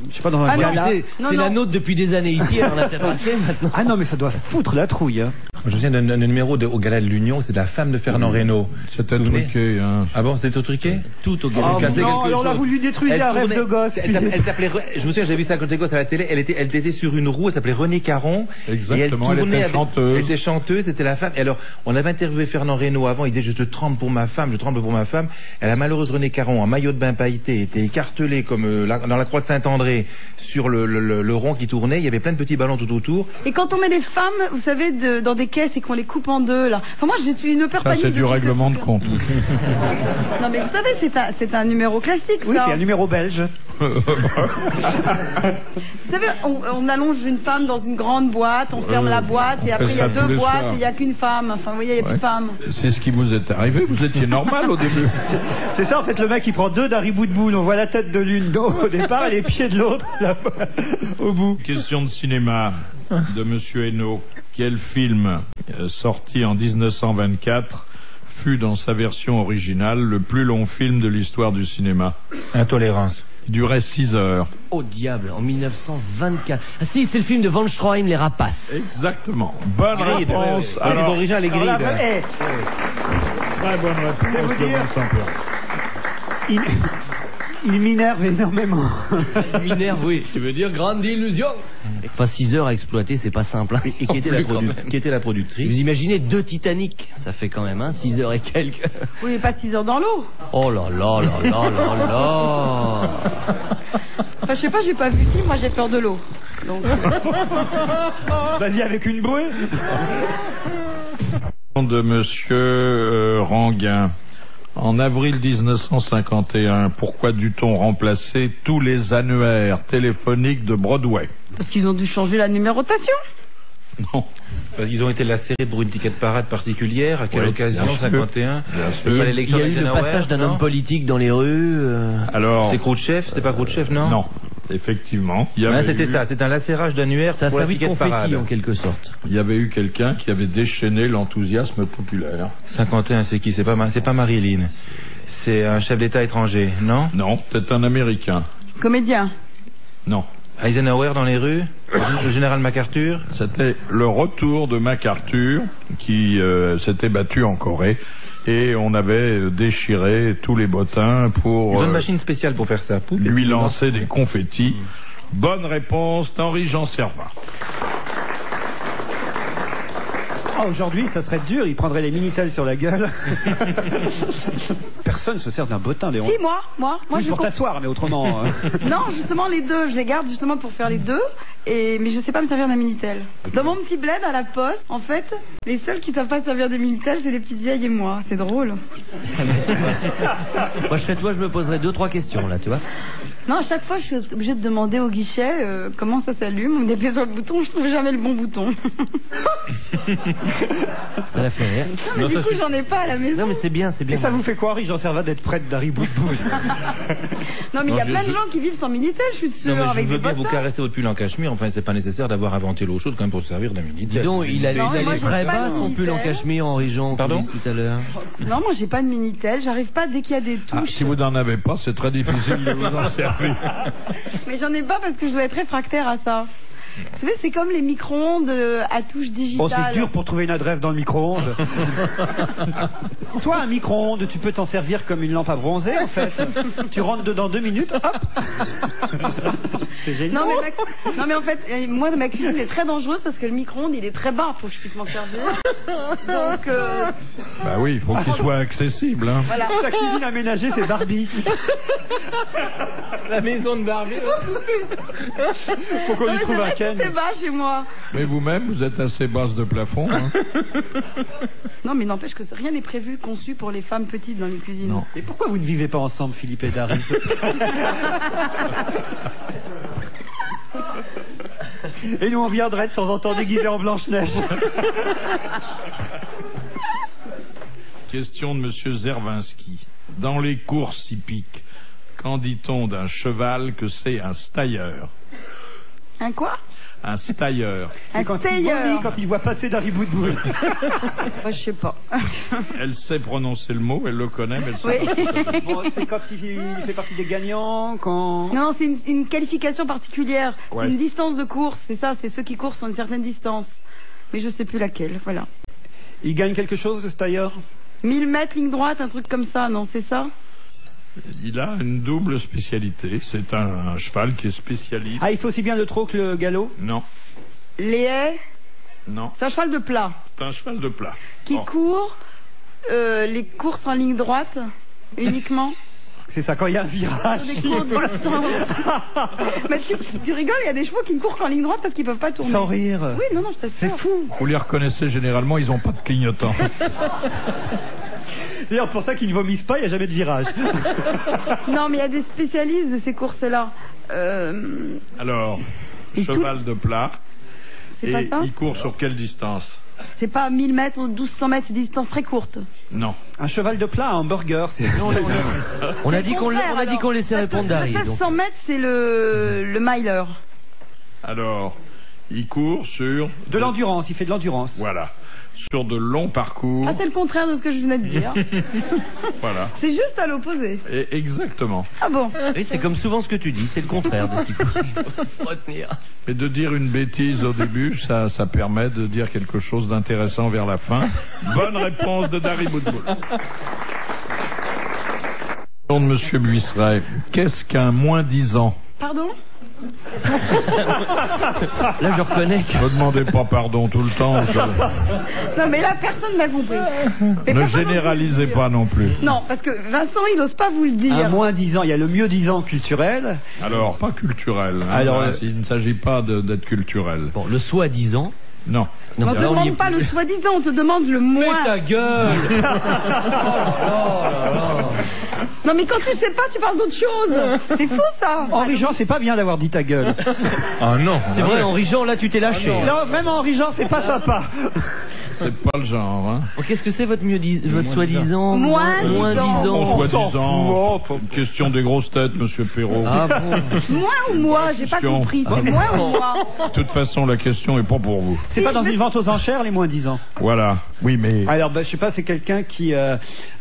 je sais pas, dans un
Ah non,
gala?
Non,
c'est
non.
la nôtre depuis des années ici, on a peut-être assez maintenant.
Ah non, mais ça doit foutre la trouille. Hein.
Je me souviens d'un numéro au Gala de l'Union, c'est la femme de Fernand Reynaud.
C'était
Vous vous souvenez
truqué. Hein.
Ah bon, c'était truqué?
Tout au
Oh,
Gala.
non, alors là, vous lui détruisez un rêve de gosse.
Elle s'appelait, je me souviens, j'avais vu ça quand j'étais gosse à la télé, elle était sur une roue, elle s'appelait Renée Caron.
Exactement,
Et elle
était chanteuse.
Elle était chanteuse, c'était la femme. Et alors, on avait interviewé Fernand Reynaud avant, il disait, je te tremble pour ma femme, je tremble pour ma femme. Et la malheureuse Renée Caron, en maillot de bain pailleté, était écartelée comme dans la croix de Saint-André, sur le rond qui tournait, il y avait plein de petits ballons tout autour.
Et quand on met des femmes, vous savez, dans des caisses et qu'on les coupe en deux, là. Enfin, moi, j'ai une peur
Ça,
panique.
c'est du règlement de compte.
Non, mais vous savez, c'est un numéro classique,
Oui,
ça.
c'est un numéro belge.
Vous savez, on allonge une femme dans une grande boîte, on ferme la boîte,
on
et après
fait
il y a
ça tous
deux
les
boîtes,
soirs.
et il n'y a qu'une femme. Enfin, vous voyez, il n'y a plus de femmes.
C'est ce qui vous est arrivé. Vous étiez normal au début.
C'est ça, en fait, le mec, il prend deux Dari Boudboul. On voit la tête de l'une au départ et les pieds de l'autre là-bas, au bout.
Question de cinéma de Monsieur Hainaut. Quel film sorti en 1924 fut dans sa version originale le plus long film de l'histoire du cinéma?
Intolérance.
Il durait 6 heures.
Oh diable, en 1924. Ah si, c'est le film de Van Stroheim, Les Rapaces.
Exactement. Bonne
Gride,
réponse.
ouais. Alors, l'original est
Alors là,
Gride.
Très bonne réponse.
Je vais vous
de
dire-
Vincent Perrin.
Il m'énerve énormément.
Minerve, oui. Tu veux dire grande illusion. Enfin, 6 heures à exploiter, c'est pas simple. Hein.
Et qui était, la
Quand même.
qui était la productrice?
Vous imaginez 2 Titanic, ça fait quand même 6 heures et quelques.
Oui, mais pas 6 heures dans l'eau.
Oh là là là là là là.
Enfin, je sais pas, j'ai pas vu le film, moi j'ai peur de l'eau. Donc,
Vas-y, avec une bouée.
De Monsieur Ranguin. En avril 1951, pourquoi dut-on remplacer tous les annuaires téléphoniques de Broadway?
parce qu'ils ont dû changer la numérotation.
Non.
Parce qu'ils ont été lacérés pour une ticket de parade particulière. À quelle
Oui,
occasion?
bien sûr.
51.
Bien sûr.
Il y a
Il y
l'élection
a eu le
d'Eisenhower,
passage d'un
non?
homme politique dans les rues.
Alors,
C'est Khrouchtchev, c'était pas Khrouchtchev, non?
non, effectivement. Il y avait
C'était
eu-
ça, c'est un lacérage d'annuaire
Ça a
pour la
servi de
ticket de parade.
confetti en quelque sorte.
Il y avait eu quelqu'un qui avait déchaîné l'enthousiasme populaire.
51, c'est qui? C'est pas Marilyn. C'est un chef d'État étranger, non?
Non, c'est un Américain.
Comédien.
Non.
Eisenhower dans les rues? Le général MacArthur?
C'était le retour de MacArthur qui s'était battu en Corée et on avait déchiré tous les bottins
Ils
pour
ont une machine spéciale pour faire ça. Poup,
lui
et puis,
lancer des confettis. Bonne réponse d'Henri-Jean Servat.
Ah, aujourd'hui, ça serait dur. Il prendrait les Minitel sur la gueule. Personne se sert d'un bottin, Léon.
Si, moi
Oui,
je
pour t'asseoir, mais autrement.
Non, justement les deux, je les garde justement pour faire les deux, mais je sais pas me servir d'un Minitel. Dans mon petit bled à la poste, en fait, les seuls qui savent pas se servir des Minitel, c'est les petites vieilles et moi. C'est drôle.
Moi, je serais toi, je me poserais 2-3 questions là, tu vois.
Non, à chaque fois, je suis obligée de demander au guichet comment ça s'allume. On me appuie sur le bouton, je trouve jamais le bon bouton.
Ça l'a fait rire.
Non, mais
Non,
du
ça,
coup,
c'est-
j'en ai pas à la maison.
Non, mais c'est bien, c'est
Et
bien.
ça vous fait quoi, Jean Servat, d'être prête d'Harry Boudboul?
Non, mais il y a
Non,
plein de gens qui vivent sans Minitel, je suis sûre,
Non, mais je
avec
veux
des
bien vous
bottins.
caresser votre pull en cachemire, enfin c'est pas nécessaire d'avoir inventé l'eau chaude quand même pour se servir d'un
Dis
Minitel.
donc, il allait
Non, mais moi, j'ai
très
pas
bas
de
son pull en
Minitel.
cachemire, Henri-Jean,
Pardon
tout à l'heure.
Non, moi, j'ai pas de Minitel. J'arrive pas dès qu'il y a des
Ah,
touches.
si vous n'en avez pas, c'est très difficile de vous en servir.
Mais j'en ai pas parce que je dois être réfractaire à ça. Vous savez, c'est comme les micro-ondes à touche digitale.
Oh, c'est dur pour trouver une adresse dans le micro-ondes. Toi, un micro-ondes, tu peux t'en servir comme une lampe à bronzer, en fait. Tu rentres dedans 2 minutes, hop. C'est génial.
Non, mais en fait, moi, ma cuisine est très dangereuse parce que le micro-ondes, il est très bas. Faut que je puisse m'en servir. Donc,
Bah oui, il faut qu'il soit accessible. Hein.
voilà.
Ta cuisine aménagée, c'est Barbie.
La maison de Barbie.
Faut qu'on lui
Non, mais
trouve
c'est
un
vrai que
Ken.
c'est bas chez moi.
Mais vous-même, vous êtes assez basse de plafond. Hein.
Non, mais n'empêche que rien n'est prévu, conçu pour les femmes petites dans les cuisines.
Non.
Et pourquoi vous ne vivez pas ensemble, Philippe et Dari? Et nous, on viendrait de temps en temps déguisés en Blanche-Neige.
Question de Monsieur Zervinski. Dans les courses hippiques, qu'en dit-on d'un cheval que c'est un stailleur?
Un quoi?
Un stailleur.
Un
Quand il
stailleur.
vomit, quand il voit passer Dari Boudboul.
Je sais pas.
Elle sait prononcer le mot, elle le connaît, mais elle sait
Oui.
pas ce que ça veut dire.
Bon, c'est quand il fait partie des gagnants, quand...
Non, c'est une qualification particulière.
Ouais.
C'est une distance de course, c'est ça, c'est ceux qui courent sur une certaine distance. Mais je sais plus laquelle, voilà.
Il gagne quelque chose, ce tailleur?
1000 mètres, ligne droite, un truc comme ça, non, c'est ça?
Il a une double spécialité. C'est un cheval qui est spécialiste.
Ah, il fait aussi bien le trot que le galop?
Non,
Les haies,
non.
c'est un cheval de plat
C'est un cheval de plat.
qui
Bon.
court les courses en ligne droite uniquement.
C'est ça, quand il y a un virage.
Sur des courses pour l'instant. Mais tu rigoles, il y a des chevaux qui ne courent qu'en ligne droite parce qu'ils peuvent pas tourner.
Sans rire.
Oui, non, je t'assure.
C'est fou.
Vous les reconnaissez généralement, ils n'ont pas de clignotant.
C'est d'ailleurs pour ça qu'ils ne vomissent pas, il n'y a jamais de virage.
Non, mais il y a des spécialistes de ces courses-là.
Alors,
Et
cheval de plat.
C'est
Et
pas ça?
il court sur quelle distance?
C'est pas 1000 mètres ou 1200 mètres, c'est des distances très courtes.
Non.
Un cheval de plat, un hamburger, c'est...
On a dit qu'on
Contraire, alors.
laissait répondre Dari. donc.
1600 mètres, c'est le miler.
Alors, il court sur...
De l'endurance, il fait de l'endurance.
Voilà. Sur de longs parcours.
Ah, c'est le contraire de ce que je venais de dire.
Voilà.
C'est juste à l'opposé.
Et exactement.
Ah bon?
Oui, c'est comme souvent ce que tu dis, c'est le contraire de ce qu'il faut retenir.
Et de dire une bêtise au début, ça permet de dire quelque chose d'intéressant vers la fin. Bonne réponse de Dari Boudboul. De Monsieur Buisseret, qu'est-ce qu'un moins 10 ans?
Pardon?
Là, je reconnais que...
Ne demandez pas pardon tout le temps.
Non, mais là, personne n'a compris. Mais
Ne
personne
généralisez
n'a
pas non plus.
compris. Non, parce que Vincent, il n'ose pas vous le dire.
À moins 10 ans, il y a le mieux 10 ans culturel.
Alors, pas culturel. Hein.
Alors,
Là, il ne s'agit pas d'être culturel.
Bon, le soi-disant...
Non.
On ne te
là, on y est
demande pas
plus.
le soi-disant, on te demande le moins.
ta gueule.
Non, mais quand tu sais pas, tu parles d'autre chose. C'est fou, ça.
Henri Jean, c'est pas bien d'avoir dit ta gueule.
Ah non.
C'est vrai, Henri Jean, là, tu t'es lâché.
Non, vraiment, Henri Jean, c'est pas sympa.
C'est pas le genre. Hein.
Bon, qu'est-ce que c'est votre votre soi-disant
Moins 10 ans.
Bon,
On s'en
soi-disant,
fout.
une question des grosses têtes, Monsieur Perrault.
Ah bon.
Moi ou moi? J'ai pas
question.
compris.
Ah,
C'est moi ou moi?
De toute façon, la question est pas pour vous.
C'est pas dans une vente aux enchères, les moins 10 ans.
Voilà. Oui, mais...
Alors, je sais pas, c'est quelqu'un qui...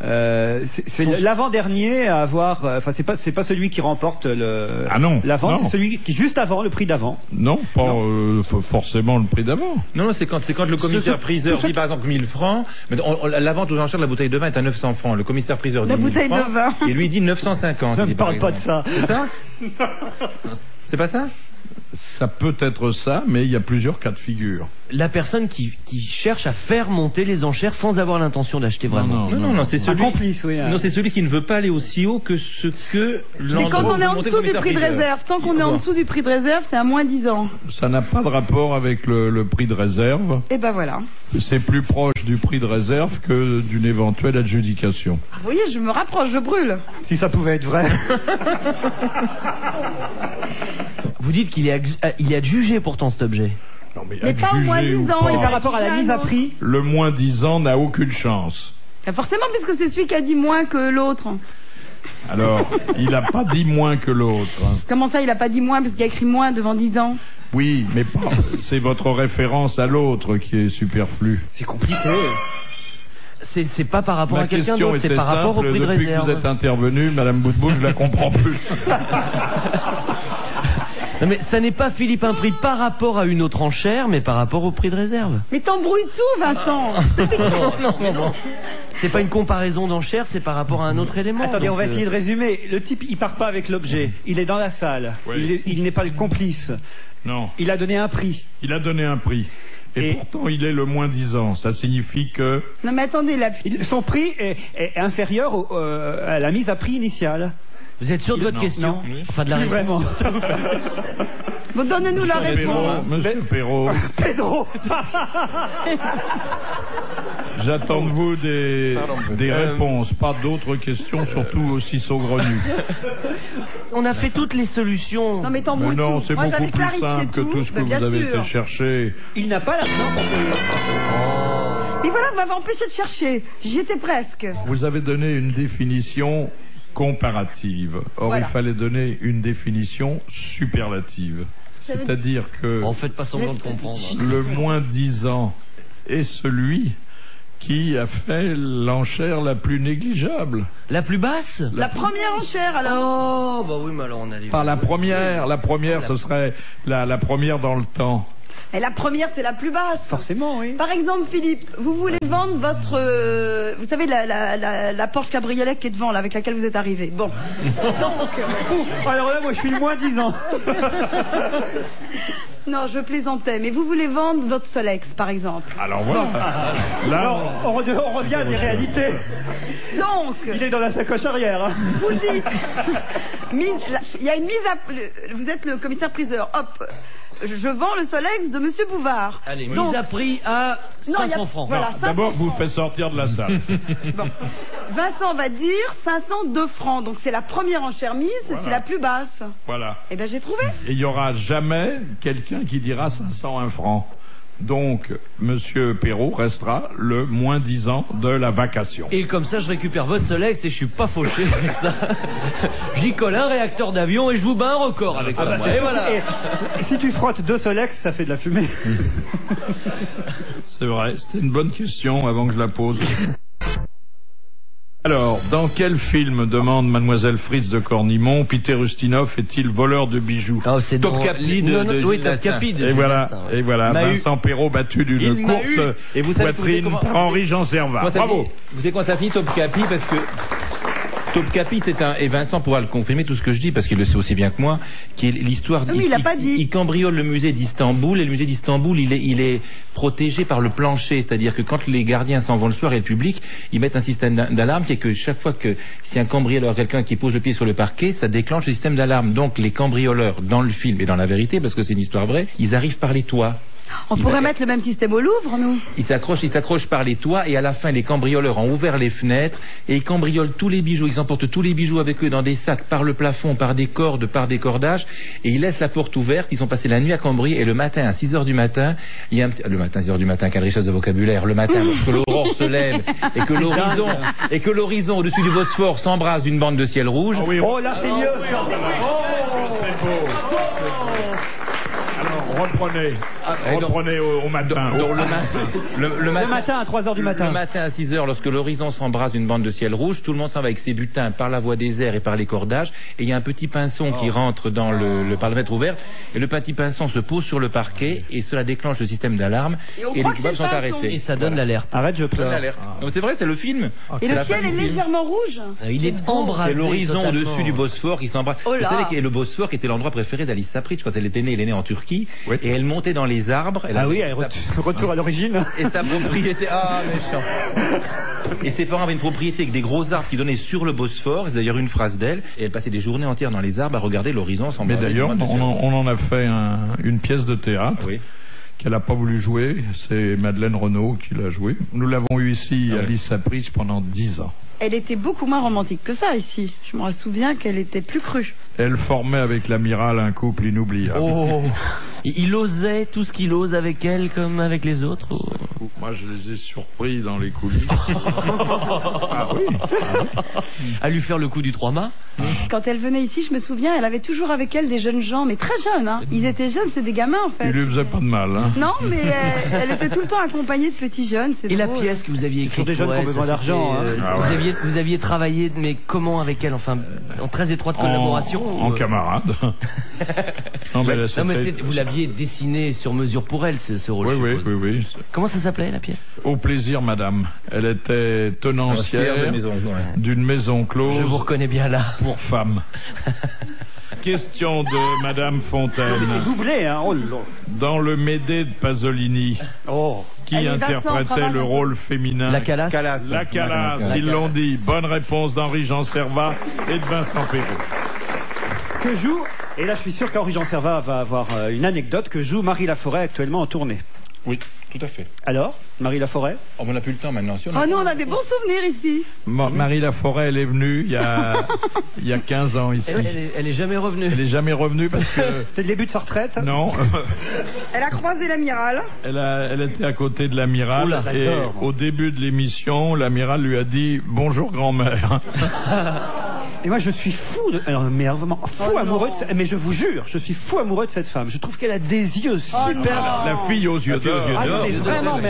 c'est l'avant-dernier à avoir... Enfin, c'est pas celui qui remporte le...
Ah non,
la vente,
non.
c'est celui qui, juste avant, le prix d'avant.
Non, pas forcément le prix d'avant.
Non, c'est quand le commissaire priseur dit par exemple 1000 francs, mais la vente aux enchères de la bouteille de vin est à 900 francs. Le commissaire priseur dit
La
1000
bouteille de
francs,
vin.
et lui dit 950.
Ne
il dit,
me
par
parle pas de
exemple.
ça.
C'est ça? C'est pas ça?
Ça peut être ça, mais il y a plusieurs cas de figure.
La personne qui cherche à faire monter les enchères sans avoir l'intention d'acheter vraiment.
Non.
C'est
Un
celui...
complice, oui.
Non, c'est celui qui ne veut pas aller aussi haut que ce que
Mais quand on est en dessous du prix de réserve, tant qu'on est en dessous du prix de réserve, c'est à moins 10 ans.
Ça n'a pas de rapport avec le prix de réserve.
Et ben voilà.
C'est plus proche du prix de réserve que d'une éventuelle adjudication.
Vous voyez, je me rapproche, je brûle.
Si ça pouvait être vrai.
Vous dites qu'il est adjugé pourtant cet objet.
Non,
Mais pas au moins 10 ans.
Et
il
par
va
rapport à la
adjuger
mise à
un autre.
prix,
Le moins 10 ans n'a aucune chance.
Forcément, puisque c'est celui qui a dit moins que l'autre.
Alors, il n'a pas dit moins que l'autre.
Comment ça, il a pas dit moins parce qu'il a écrit moins devant 10 ans?
Oui, mais pas. C'est votre référence à l'autre qui est superflue.
c'est compliqué.
C'est pas par rapport
Ma
à quelqu'un
question
d'autre, c'est
était
par rapport au
simple.
prix de
Depuis que
réserve.
vous êtes intervenu, Madame Boutboul, je la comprends plus.
Non mais ça n'est pas, Philippe, un prix par rapport à une autre enchère, mais par rapport au prix de réserve.
Mais t'embrouilles tout, Vincent.
Non. C'est pas une comparaison d'enchères, c'est par rapport à un autre élément.
Attendez,
Donc,
on va essayer de résumer. Le type, il part pas avec l'objet. Il est dans la salle.
Oui.
Il n'est pas le complice.
Non.
Il a donné un prix.
Il a donné un prix. Et pourtant, il est le moins 10 ans. Ça signifie que...
Non mais attendez,
Son prix est inférieur à la mise à prix initiale.
Vous êtes sûr de votre question?
Non.
Enfin, de la réponse.
Vraiment.
Bon, donnez-nous la réponse.
Monsieur Perrault,
Pedro.
j'attends de vous des réponses, pas d'autres questions, surtout aussi saugrenues.
On a fait toutes les solutions.
Non mais
Mais
t'embrouilles
non,
tout.
c'est
Moi,
beaucoup
j'avais
plus
clarifié
simple que tout ce que
bien
vous avez
sûr.
été chercher.
Il n'a pas l'argent pour payer.
Et voilà, vous m'avez empêché de chercher. J'y étais presque.
Vous avez donné une définition comparative. Or,
Voilà.
il fallait donner une définition superlative.
Ça veut
C'est-à-dire que
En fait, pas semblant de comprendre.
le moins 10 ans est celui qui a fait l'enchère la plus négligeable.
La plus basse?
La première enchère alors.
Oh, bah oui, mais alors on a les...
Pas la première, ce serait la première dans le temps.
Et la première, c'est la plus basse.
Forcément, oui.
Par exemple, Philippe, vous voulez vendre votre... vous savez, la Porsche Cabriolet qui est devant, là, avec laquelle vous êtes arrivé. Bon. Donc...
Alors là, moi, je suis le moins 10 ans.
Non, je plaisantais. Mais vous voulez vendre votre Solex, par exemple.
Alors voilà. Là,
On revient à des réalités.
Donc,
Il est dans la sacoche arrière. Hein.
vous dites... Il y a une mise à... Vous êtes le commissaire-priseur. Hop. Je vends le Solex de Monsieur Bouvard.
Allez,
Donc,
mise à prix à
Non,
500 francs.
Voilà, 500
d'abord, je vous
francs.
fais sortir de la salle.
Bon. Vincent va dire 502 francs. Donc c'est la première enchère mise,
Voilà.
c'est la plus basse.
Voilà.
Eh ben j'ai trouvé.
Et il n'y aura jamais quelqu'un qui dira 501 francs. Donc, Monsieur Perrault restera le moins 10 ans de la vacation.
Et comme ça, je récupère votre Solex et je suis pas fauché avec ça. J'y colle un réacteur d'avion et je vous bats un record avec ça.
bah,
moi. Et voilà.
Et si tu frottes 2 Solex, ça fait de la fumée.
C'est vrai, c'était une bonne question avant que je la pose. Alors, dans quel film, demande Mademoiselle Fritz de Cornimont, Peter Ustinov est-il voleur de bijoux?
Oh, c'est dans...
Topkapi de
Oui,
Gilles
Topkapi de
Et
Gilles
voilà,
Lassin, ouais.
et voilà,
M'a eu.
Vincent Perrault battu d'une
Il m'a eu.
courte
Et vous savez
poitrine
comment-
par Henri Jean Servat.
Moi, ça
Bravo.
finit- Vous savez comment ça finit, Topkapi? Parce que Topkapi, c'est un... Et Vincent pourra le confirmer, tout ce que je dis, parce qu'il le sait aussi bien que moi, qui est l'histoire...
Oui, il l'a pas dit.
Il cambriole le musée d'Istanbul, et le musée d'Istanbul, il est protégé par le plancher. C'est-à-dire que quand les gardiens s'en vont le soir et le public, ils mettent un système d'alarme qui est que chaque fois que si un cambrioleur, quelqu'un qui pose le pied sur le parquet, ça déclenche le système d'alarme. Donc les cambrioleurs, dans le film et dans la vérité, parce que c'est une histoire vraie, ils arrivent par les toits.
On pourrait mettre le même système au Louvre, nous.
Ils s'accrochent par les toits et à la fin les cambrioleurs ont ouvert les fenêtres et ils cambriolent tous les bijoux, ils emportent tous les bijoux avec eux dans des sacs par le plafond, par des cordes, par des cordages et ils laissent la porte ouverte, ils ont passé la nuit à cambrier et le matin à 6h du matin, il y a le matin 6h du matin, quelle richesse de vocabulaire, le matin lorsque l'aurore se lève et que l'horizon au-dessus du Bosphore s'embrasse d'une bande de ciel rouge.
Ah oui,
Oh là, c'est mieux.
c'est beau. Alors, reprenez au matin.
Le
matin à 3h du matin.
Le matin à 6h, lorsque l'horizon s'embrase d'une bande de ciel rouge, tout le monde s'en va avec ses butins par la voie des airs et par les cordages. Et il y a un petit pinson qui rentre dans par la fenêtre ouverte. Et le petit pinson se pose sur le parquet et cela déclenche le système d'alarme.
Et on
Et
croit
les
que
coupables
c'est
sont
le
arrêtés.
Et ça donne l'alerte.
Arrête, je
Ça donne
pleure.
l'alerte. Non, c'est vrai, c'est le film.
Et
C'est
le
la fin
ciel
du
est
film.
légèrement rouge.
Il est embrasé.
C'est l'horizon
totalement.
au-dessus du Bosphore qui s'embrasse.
Oh
Vous
là.
savez que le Bosphore était l'endroit préféré d'Alice Sapritch quand elle était née. Elle est née en Turquie.
Oui.
Et elle montait dans les arbres. Elle
Ah
avait
oui, retour à l'origine.
Et sa propriété... Ah, méchant. Et ses parents avaient une propriété avec des gros arbres qui donnaient sur le Bosphore. C'est d'ailleurs une phrase d'elle. Et elle passait des journées entières dans les arbres à regarder l'horizon
Mais
s'embraser.
d'ailleurs, on en a fait une pièce de théâtre.
Oui.
Qu'elle n'a pas voulu jouer, c'est Madeleine Renaud qui l'a joué. Nous l'avons eu ici,
Ah oui.
Alice Sapritch, pendant 10 ans.
Elle était beaucoup moins romantique que ça ici. Je me souviens qu'elle était plus crue.
Elle formait avec l'amiral un couple inoubliable.
Oh. Il osait tout ce qu'il ose avec elle comme avec les autres.
Moi, je les ai surpris dans les coulisses. Ah oui.
À lui faire le coup du 3 mâts.
Quand elle venait ici, je me souviens, elle avait toujours avec elle des jeunes gens, mais très jeunes. Hein. Ils étaient jeunes, c'est des gamins en fait.
Il lui faisait pas de mal. Hein.
Non, mais elle était tout le temps accompagnée de petits jeunes. C'est
Et la
drôle.
pièce que vous aviez écrite
des jeunes
pour
qui ont
elle,
besoin
ça,
d'argent,
c'était,
hein.
Ah ouais.
vous aviez travaillé, mais comment avec elle, enfin, en très étroite collaboration.
En camarade. Non, mais,
Non, mais vous l'aviez dessiné sur mesure pour elle, ce rôle.
Oui.
Comment ça s'appelait, la pièce?
Au plaisir, madame. Elle était tenancière d'une maison close.
Je vous reconnais bien là.
Pour femmes. Question de madame Fontaine.
Doublé, hein. Oh là.
Dans le Médée de Pasolini, qui interprétait le rôle féminin?
La Calas.
La Calas, ils l'ont dit. Bonne réponse d'Henri-Jean Servat et de Vincent Perrault.
Que joue, et là je suis sûr qu'Henri-Jean Servat va avoir une anecdote, que joue Marie Laforêt actuellement en tournée.
Oui, tout à fait.
Alors, Marie Laforêt?
On n'a plus le temps maintenant. Si
nous on a des bons souvenirs ici.
Marie Laforêt, elle est venue il y a 15 ans ici.
Elle est jamais revenue.
Elle est jamais revenue parce que...
C'était le début de sa retraite?
Non.
Elle a croisé l'amiral.
Elle était à côté de l'amiral. Et au début de l'émission, l'amiral lui a dit « Bonjour grand-mère ».
Et moi je suis fou mais vraiment fou amoureux de mais je vous jure, je suis fou amoureux de cette femme. Je trouve qu'elle a des yeux super.
La fille aux yeux d'or.
Mais vraiment, mais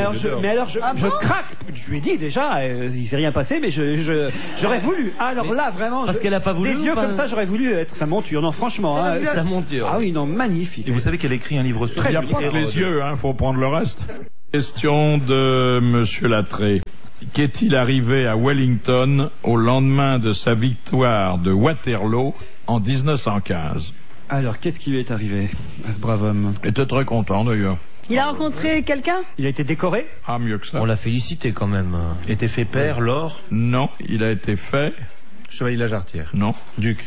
alors je craque. Je lui ai dit déjà, il s'est rien passé, mais j'aurais voulu. Alors là vraiment,
parce qu'elle a pas voulu.
Des yeux comme ça, j'aurais voulu être sa monture. Non, franchement,
sa monture.
Ah oui, non, magnifique.
Et vous savez qu'elle écrit un livre sur.
Il n'y a pas que les yeux, faut prendre le reste. Question de Monsieur Lattré. Qu'est-il arrivé à Wellington au lendemain de sa victoire de Waterloo en 1915?
Alors, qu'est-ce qui lui est arrivé à ce brave homme?
Il était très content d'ailleurs.
Il a rencontré quelqu'un?
Il a été décoré?
Ah, mieux que ça.
On l'a félicité quand même.
Il était fait père, l'or?
Non, il a été fait...
Chevalier de la Jarretière?
Non.
Duc?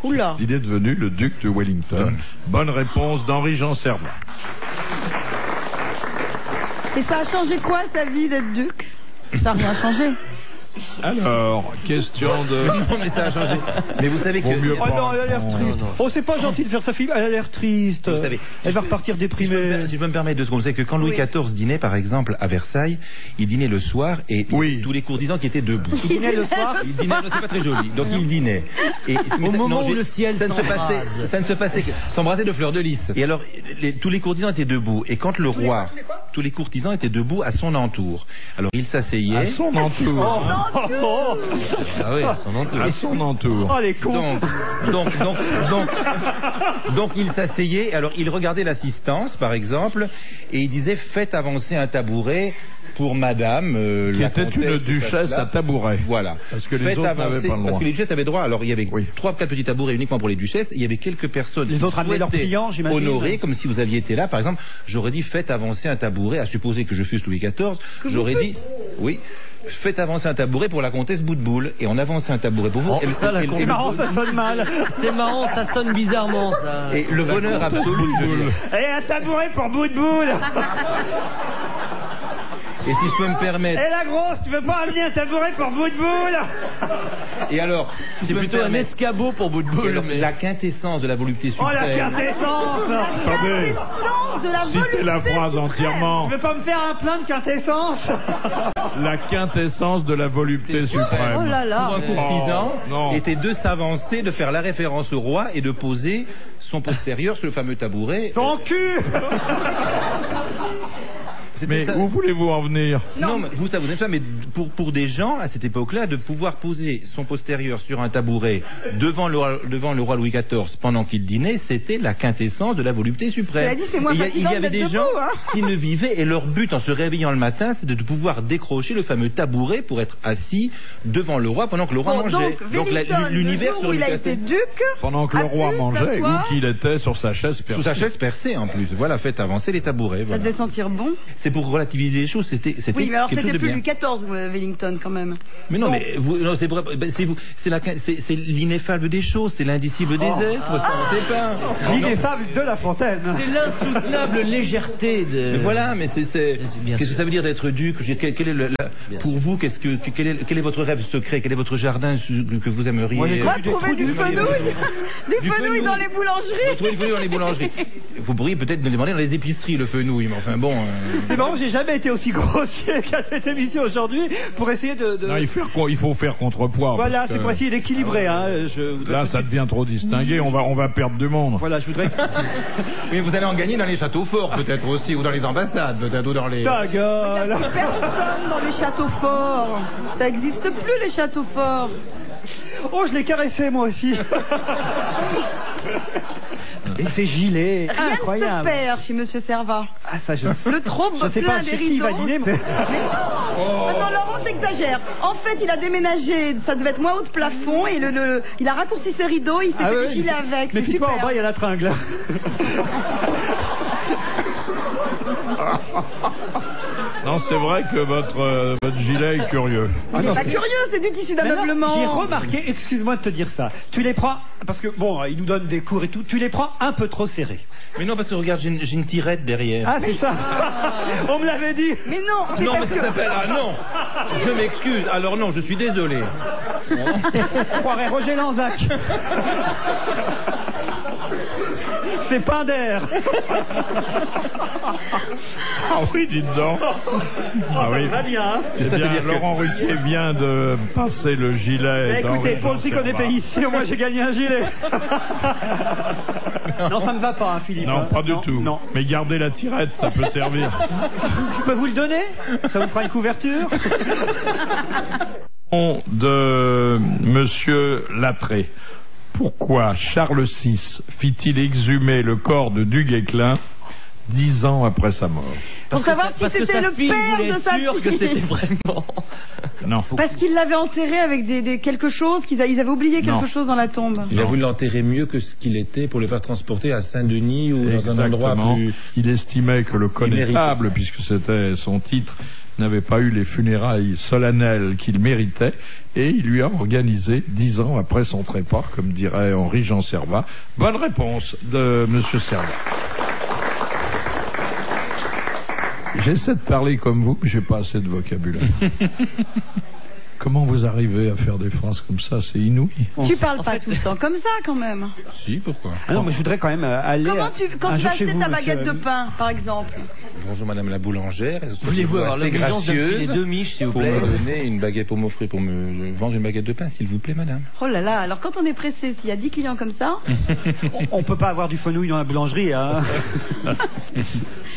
Oula.
Il est devenu le duc de Wellington. Bonne réponse d'Henri-Jean Servat.
Et ça a changé quoi sa vie d'être duc? Ça n'a rien changé.
Alors, question de...
Non, mais ça a changé. Mais vous savez que...
Oh non, elle a l'air triste. Oh, c'est pas gentil de faire sa fille. Elle a l'air triste.
Vous savez,
elle va repartir déprimée.
Si je peux me permettre 2 secondes, vous savez que quand Louis XIV dînait, par exemple, à Versailles, il dînait le soir et tous les courtisans qui étaient debout.
Il dînait le soir?
Il dînait, non, c'est pas très joli. Donc il dînait. Et,
au moment où le ciel s'embrase.
Ça ne se passait que s'embraser de fleurs de lys. Et alors, tous les courtisans étaient debout. Et quand le roi... Tous les courtisans étaient debout à son entour. Alors il s'asseyait...
À son entour.
Ah oui, à son entour.
À son entour.
Oh les cons.
Donc il s'asseyait, alors il regardait l'assistance par exemple, et il disait faites avancer un tabouret pour madame
qui était une duchesse à tabouret.
Voilà.
Parce que les autres n'avaient pas le droit.
Parce que les duchesses avaient droit. Alors il y avait 3 ou 4 petits tabourets uniquement pour les duchesses. Il y avait quelques personnes
les autres amenaient leurs clients, j'imagine.
Honorées, comme si vous aviez été là. Par exemple, j'aurais dit faites avancer un tabouret, à supposer que je fusse Louis XIV. J'aurais dit oui. Faites avancer un tabouret pour la comtesse Boutboul. Et on avançait un tabouret pour vous.
C'est marrant, ça sonne mal.
C'est marrant, ça sonne bizarrement, ça.
Et le bonheur absolu.
Et un tabouret pour Boutboul.
Et si je peux me permettre...
Et la grosse, tu veux pas amener un tabouret pour Boutboul?
Et alors,
c'est plutôt un escabeau pour Boutboul.
Mais... La quintessence de la volupté suprême...
Oh, la quintessence!
Attendez, citez la phrase entièrement.
Tu veux pas me faire un plein de quintessence?
La quintessence de la volupté suprême.
Oh là là.
Pour un courtisan, était de s'avancer, de faire la référence au roi et de poser son postérieur sur le fameux tabouret.
Son cul.
Mais où voulez-vous en venir?
Non, mais vous savez ça, mais pour des gens à cette époque-là, de pouvoir poser son postérieur sur un tabouret devant le roi Louis XIV pendant qu'il dînait, c'était la quintessence de la volupté suprême.
Il
y avait des gens qui ne vivaient, et leur but en se réveillant le matin, c'était de pouvoir décrocher le fameux tabouret pour être assis devant le roi pendant que le roi mangeait.
Donc l'univers sur il a été duc.
Pendant que le roi mangeait ou qu'il était sur sa chaise percée.
Sous sa chaise percée en plus. Voilà, faites avancer les tabourets.
Ça devait sentir bon.
C'est pour relativiser les choses, c'était
oui, mais alors c'était plus Louis XIV, Wellington quand même.
Mais non, mais c'est vrai, c'est l'ineffable des choses, c'est l'indicible des êtres, ça on sait pas.
L'ineffable de La Fontaine.
C'est l'insoutenable légèreté de...
Mais voilà, mais qu'est-ce que ça veut dire d'être duc? Quel est pour vous, quel est votre rêve secret? Quel est votre jardin que vous aimeriez?
Moi, trouver du fenouil. Du fenouil dans les boulangeries.
Trouver du fenouil dans les boulangeries. Vous pourriez peut-être me demander dans les épiceries le fenouil, mais enfin bon...
C'est marrant, j'ai jamais été aussi grossier qu'à cette émission aujourd'hui pour essayer de...
Non, il faut faire contrepoids.
Voilà, c'est pour essayer d'équilibrer.
Là, ça devient trop distingué, on va perdre du monde.
Voilà, je voudrais...
Mais vous allez en gagner dans les châteaux forts, peut-être aussi, ou dans les ambassades, peut-être, ou dans les...
Ta gueule!
Personne dans les châteaux forts. Ça existe plus, les châteaux forts.
Oh, je l'ai caressé moi aussi. Et ces gilets,
Rien
incroyable.
ne se perd chez Monsieur Servat.
Ah, ça, je
Le trop
je sais
plein
pas
des
chez qui il
rideaux.
va dîner. Mais...
Non, Laurent s'exagère. En fait, il a déménagé, ça devait être moins haut de plafond, et il a raccourci ses rideaux, il s'est fait des gilets avec.
Mais
c'est
toi, en
super.
bas, il y a la tringle.
Non, c'est vrai que votre gilet est curieux.
Il n'est pas curieux, c'est du tissu
Mais non,
d'ameublement.
j'ai remarqué, excuse-moi de te dire ça, tu les prends, parce que bon, il nous donne des cours et tout, tu les prends un peu trop serrés.
Mais non, parce que regarde, j'ai une tirette derrière.
Ah, c'est ça. On me l'avait dit.
Mais non, c'est
Non, mais
parce
ça
que...
s'appelle... Ah non. Je m'excuse. Alors non, je suis désolé.
On croirait Roger Lanzac. C'est pas d'air.
Ah oui, dites donc. Ah oui.
Très bien. Hein.
Eh
Ça veut
bien,
dire que-
Laurent Ruquier vient de passer le gilet.
Mais écoutez,
d'Henri
pour le prix qu'on est
Jean-Servat.
payé ici, moi j'ai gagné un gilet. Non, ça ne va pas, hein, Philippe.
Non,
hein.
pas du tout.
Non.
Mais gardez la tirette, ça peut servir.
Je peux vous le donner? Ça vous fera une couverture?
De Monsieur Lattré. Pourquoi Charles VI fit-il exhumer le corps de Duguesclin 10 ans après sa mort?
Pour savoir si c'était
sa
le
fille
père
voulait
de
être
sa
sûre que
fille.
c'était vraiment...
Non.
Parce qu'il l'avait enterré avec quelque chose, ils avaient oublié quelque
Non.
chose dans la tombe.
Il a voulu l'enterrer mieux que ce qu'il était pour le faire transporter à Saint-Denis ou dans un endroit
Exactement.
plus...
Il estimait que le
méritait.
connétable, puisque c'était son titre, n'avait pas eu les funérailles solennelles qu'il méritait, et il lui a organisé 10 ans après son trépas, comme dirait Henri Jean-Servat. Bonne réponse de Monsieur Servat. J'essaie de parler comme vous, mais j'ai pas assez de vocabulaire. Comment vous arrivez à faire des phrases comme ça? C'est inouï.
Tu parles pas tout le temps comme ça quand même.
Si, pourquoi?
Ah non, mais je voudrais quand même aller.
Quand tu
un
vas
jour chez
acheter
vous,
ta
monsieur.
baguette de pain, par exemple.
Bonjour madame la boulangère.
Voulez-vous avoir
assez
l'indulgence de me filer
gracieuse
2 miches, s'il vous
pour
plaît?
me donner une baguette, pour m'offrir, pour me vendre une baguette de pain, s'il vous plaît, madame.
Oh là là, alors quand on est pressé, s'il y a 10 clients comme ça,
On peut pas avoir du fenouil dans la boulangerie, hein.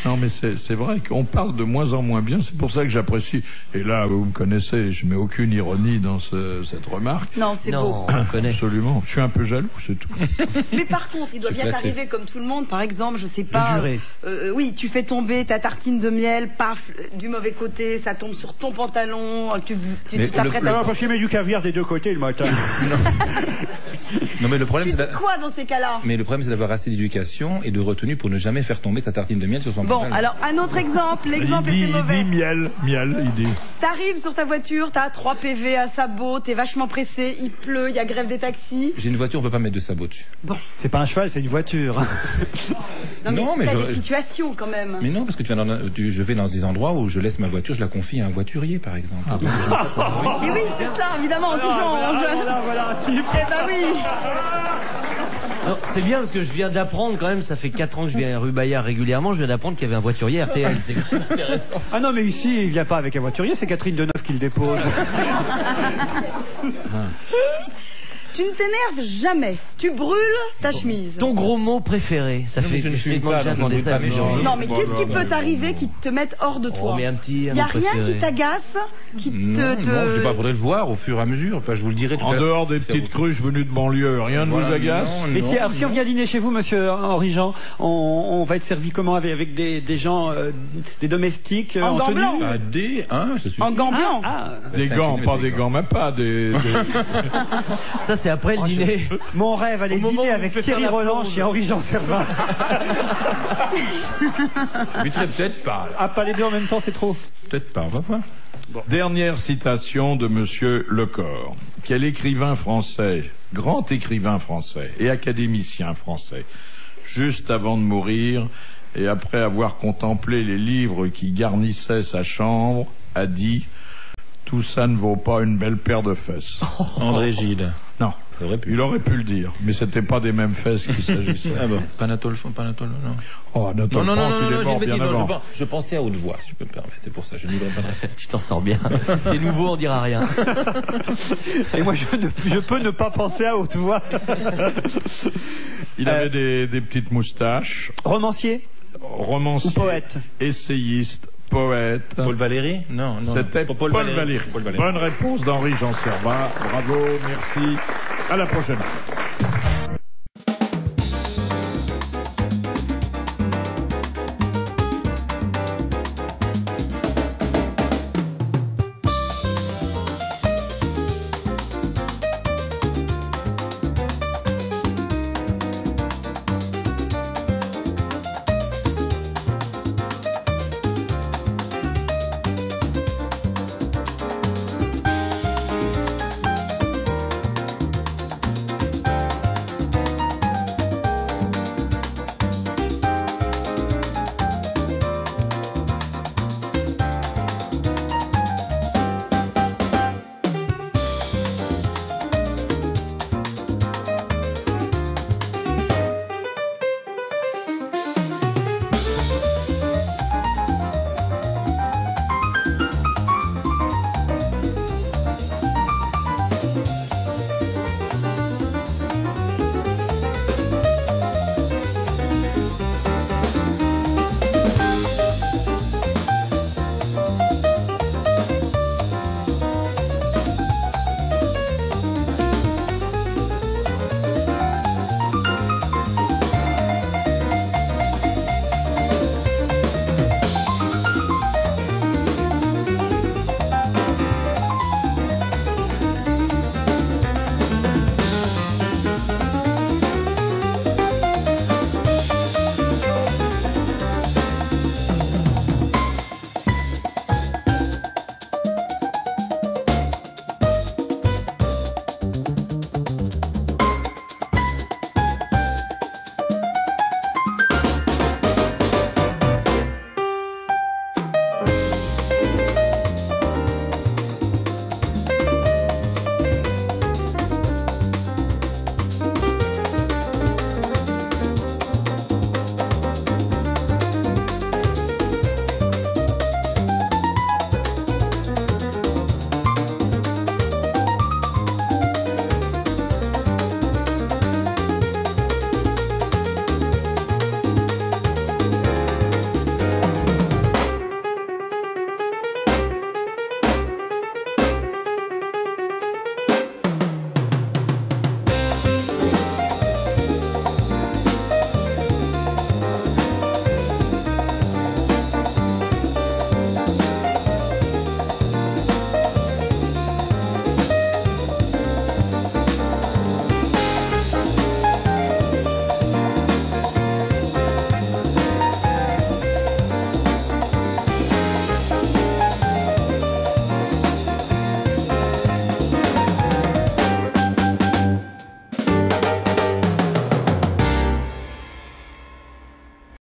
Non, mais c'est vrai qu'on parle de moins en moins bien. C'est pour ça que j'apprécie. Et là, vous me connaissez, je mets aucune ironie dans cette remarque.
non, c'est beau.
Non, on connaît.
Absolument. Je suis un peu jaloux, c'est tout.
Mais par contre, il doit
Je suis
bien
flatté.
t'arriver comme tout le monde, par exemple, je sais pas.
juré.
Oui, tu fais tomber ta tartine de miel, paf, du mauvais côté, ça tombe sur ton pantalon, tu
Mais
t'apprêtes
Non,
à...
parce qu'il met du caviar des deux côtés le matin.
Non, mais le problème,
Tu
c'est
dis quoi dans ces cas-là?
mais le problème, c'est d'avoir assez d'éducation et de retenue pour ne jamais faire tomber sa tartine de miel sur son
Bon,
pantalon.
alors un autre exemple, l'exemple
il
était
dit
mauvais.
miel, il dit.
T'arrives sur ta voiture, t'as 3 PV à sabot, t'es vachement pressé, il pleut, il y a grève des taxis.
J'ai une voiture, on peut pas mettre de sabot dessus.
C'est pas un cheval, c'est une voiture.
Non, mais
t'as
je-
des situations quand même.
Mais non, parce que je vais dans des endroits où je laisse ma voiture, je la confie à un voiturier, par exemple.
Et oui, c'est ça, évidemment, toujours.
voilà un type.
Eh ben oui.
Non, c'est bien parce que je viens d'apprendre quand même, ça fait 4 ans que je viens à rue Bayard régulièrement, je viens d'apprendre qu'il y avait un voiturier RTL. C'est quand même intéressant.
Ah non, mais ici, il vient pas avec un voiturier, c'est Catherine Deneuve qui le dépose.
Tu ne t'énerves jamais. Tu brûles ta chemise.
Ton gros mot préféré, ça
Non,
fait
mais je ne
que
fume
demande
pas,
déjà
donc je
demander
ne
ça.
brûle pas mes gens.
Non, mais qu'est-ce qui peut t'arriver qui te mette hors de toi?
Oh, mais un petit,
Il n'y a
mot
rien
préféré.
qui t'agace, qui
Non,
te...
non, je sais pas, faudrait le voir au fur et à mesure. Enfin, je vous le dirai tout à
En
l'heure.
dehors des petites cruches venues de banlieue, rien ne
Voilà,
vous agace?
non,
Et
non,
si, alors, si on vient dîner chez vous, monsieur Henri-Jean, on va être servi comment? Avec des gens, des domestiques
En
en
gants
tenue?
blancs.
Ah, ça suffit.
En gants blancs.
Ah,
Des
5
gants,
kilomètres,
pas
des
des
gants.
gants, mais pas des...
Ça, c'est après le dîner.
mon rêve, aller
Au moment
dîner
où
avec
vous faites
Thierry
faire la
Roland
pause.
chez Henri-Jean Servat.
Mais peut-être pas.
Ah, pas les deux en même temps, c'est trop.
Peut-être pas, on va voir.
Dernière citation de Monsieur Lecor. Quel écrivain français, grand écrivain français et académicien français, juste avant de mourir et après avoir contemplé les livres qui garnissaient sa chambre, a dit « Tout ça ne vaut pas une belle paire de fesses.
André Gide. »
Non,
Ça aurait pu.
il aurait pu le dire, mais c'était pas des mêmes fesses qu'il s'agissait.
Ah bon, Panatole, non.
Oh, Anatole France, il est mort
j'ai
bien
une bêtise,
avant.
je pensais à haute voix, si je peux me permettre, c'est pour ça, je n'y donne pas de réponse.
Tu t'en sors bien. C'est nouveau, on dira rien.
Et moi, je peux ne pas penser à haute voix.
Il avait des petites moustaches.
Romancier
Romancier,
ou poète?
essayiste, poète.
Paul Valéry? Non, non.
C'était Paul Valéry. Bonne réponse d'Henri Jean Servat. Bravo, merci. À la prochaine.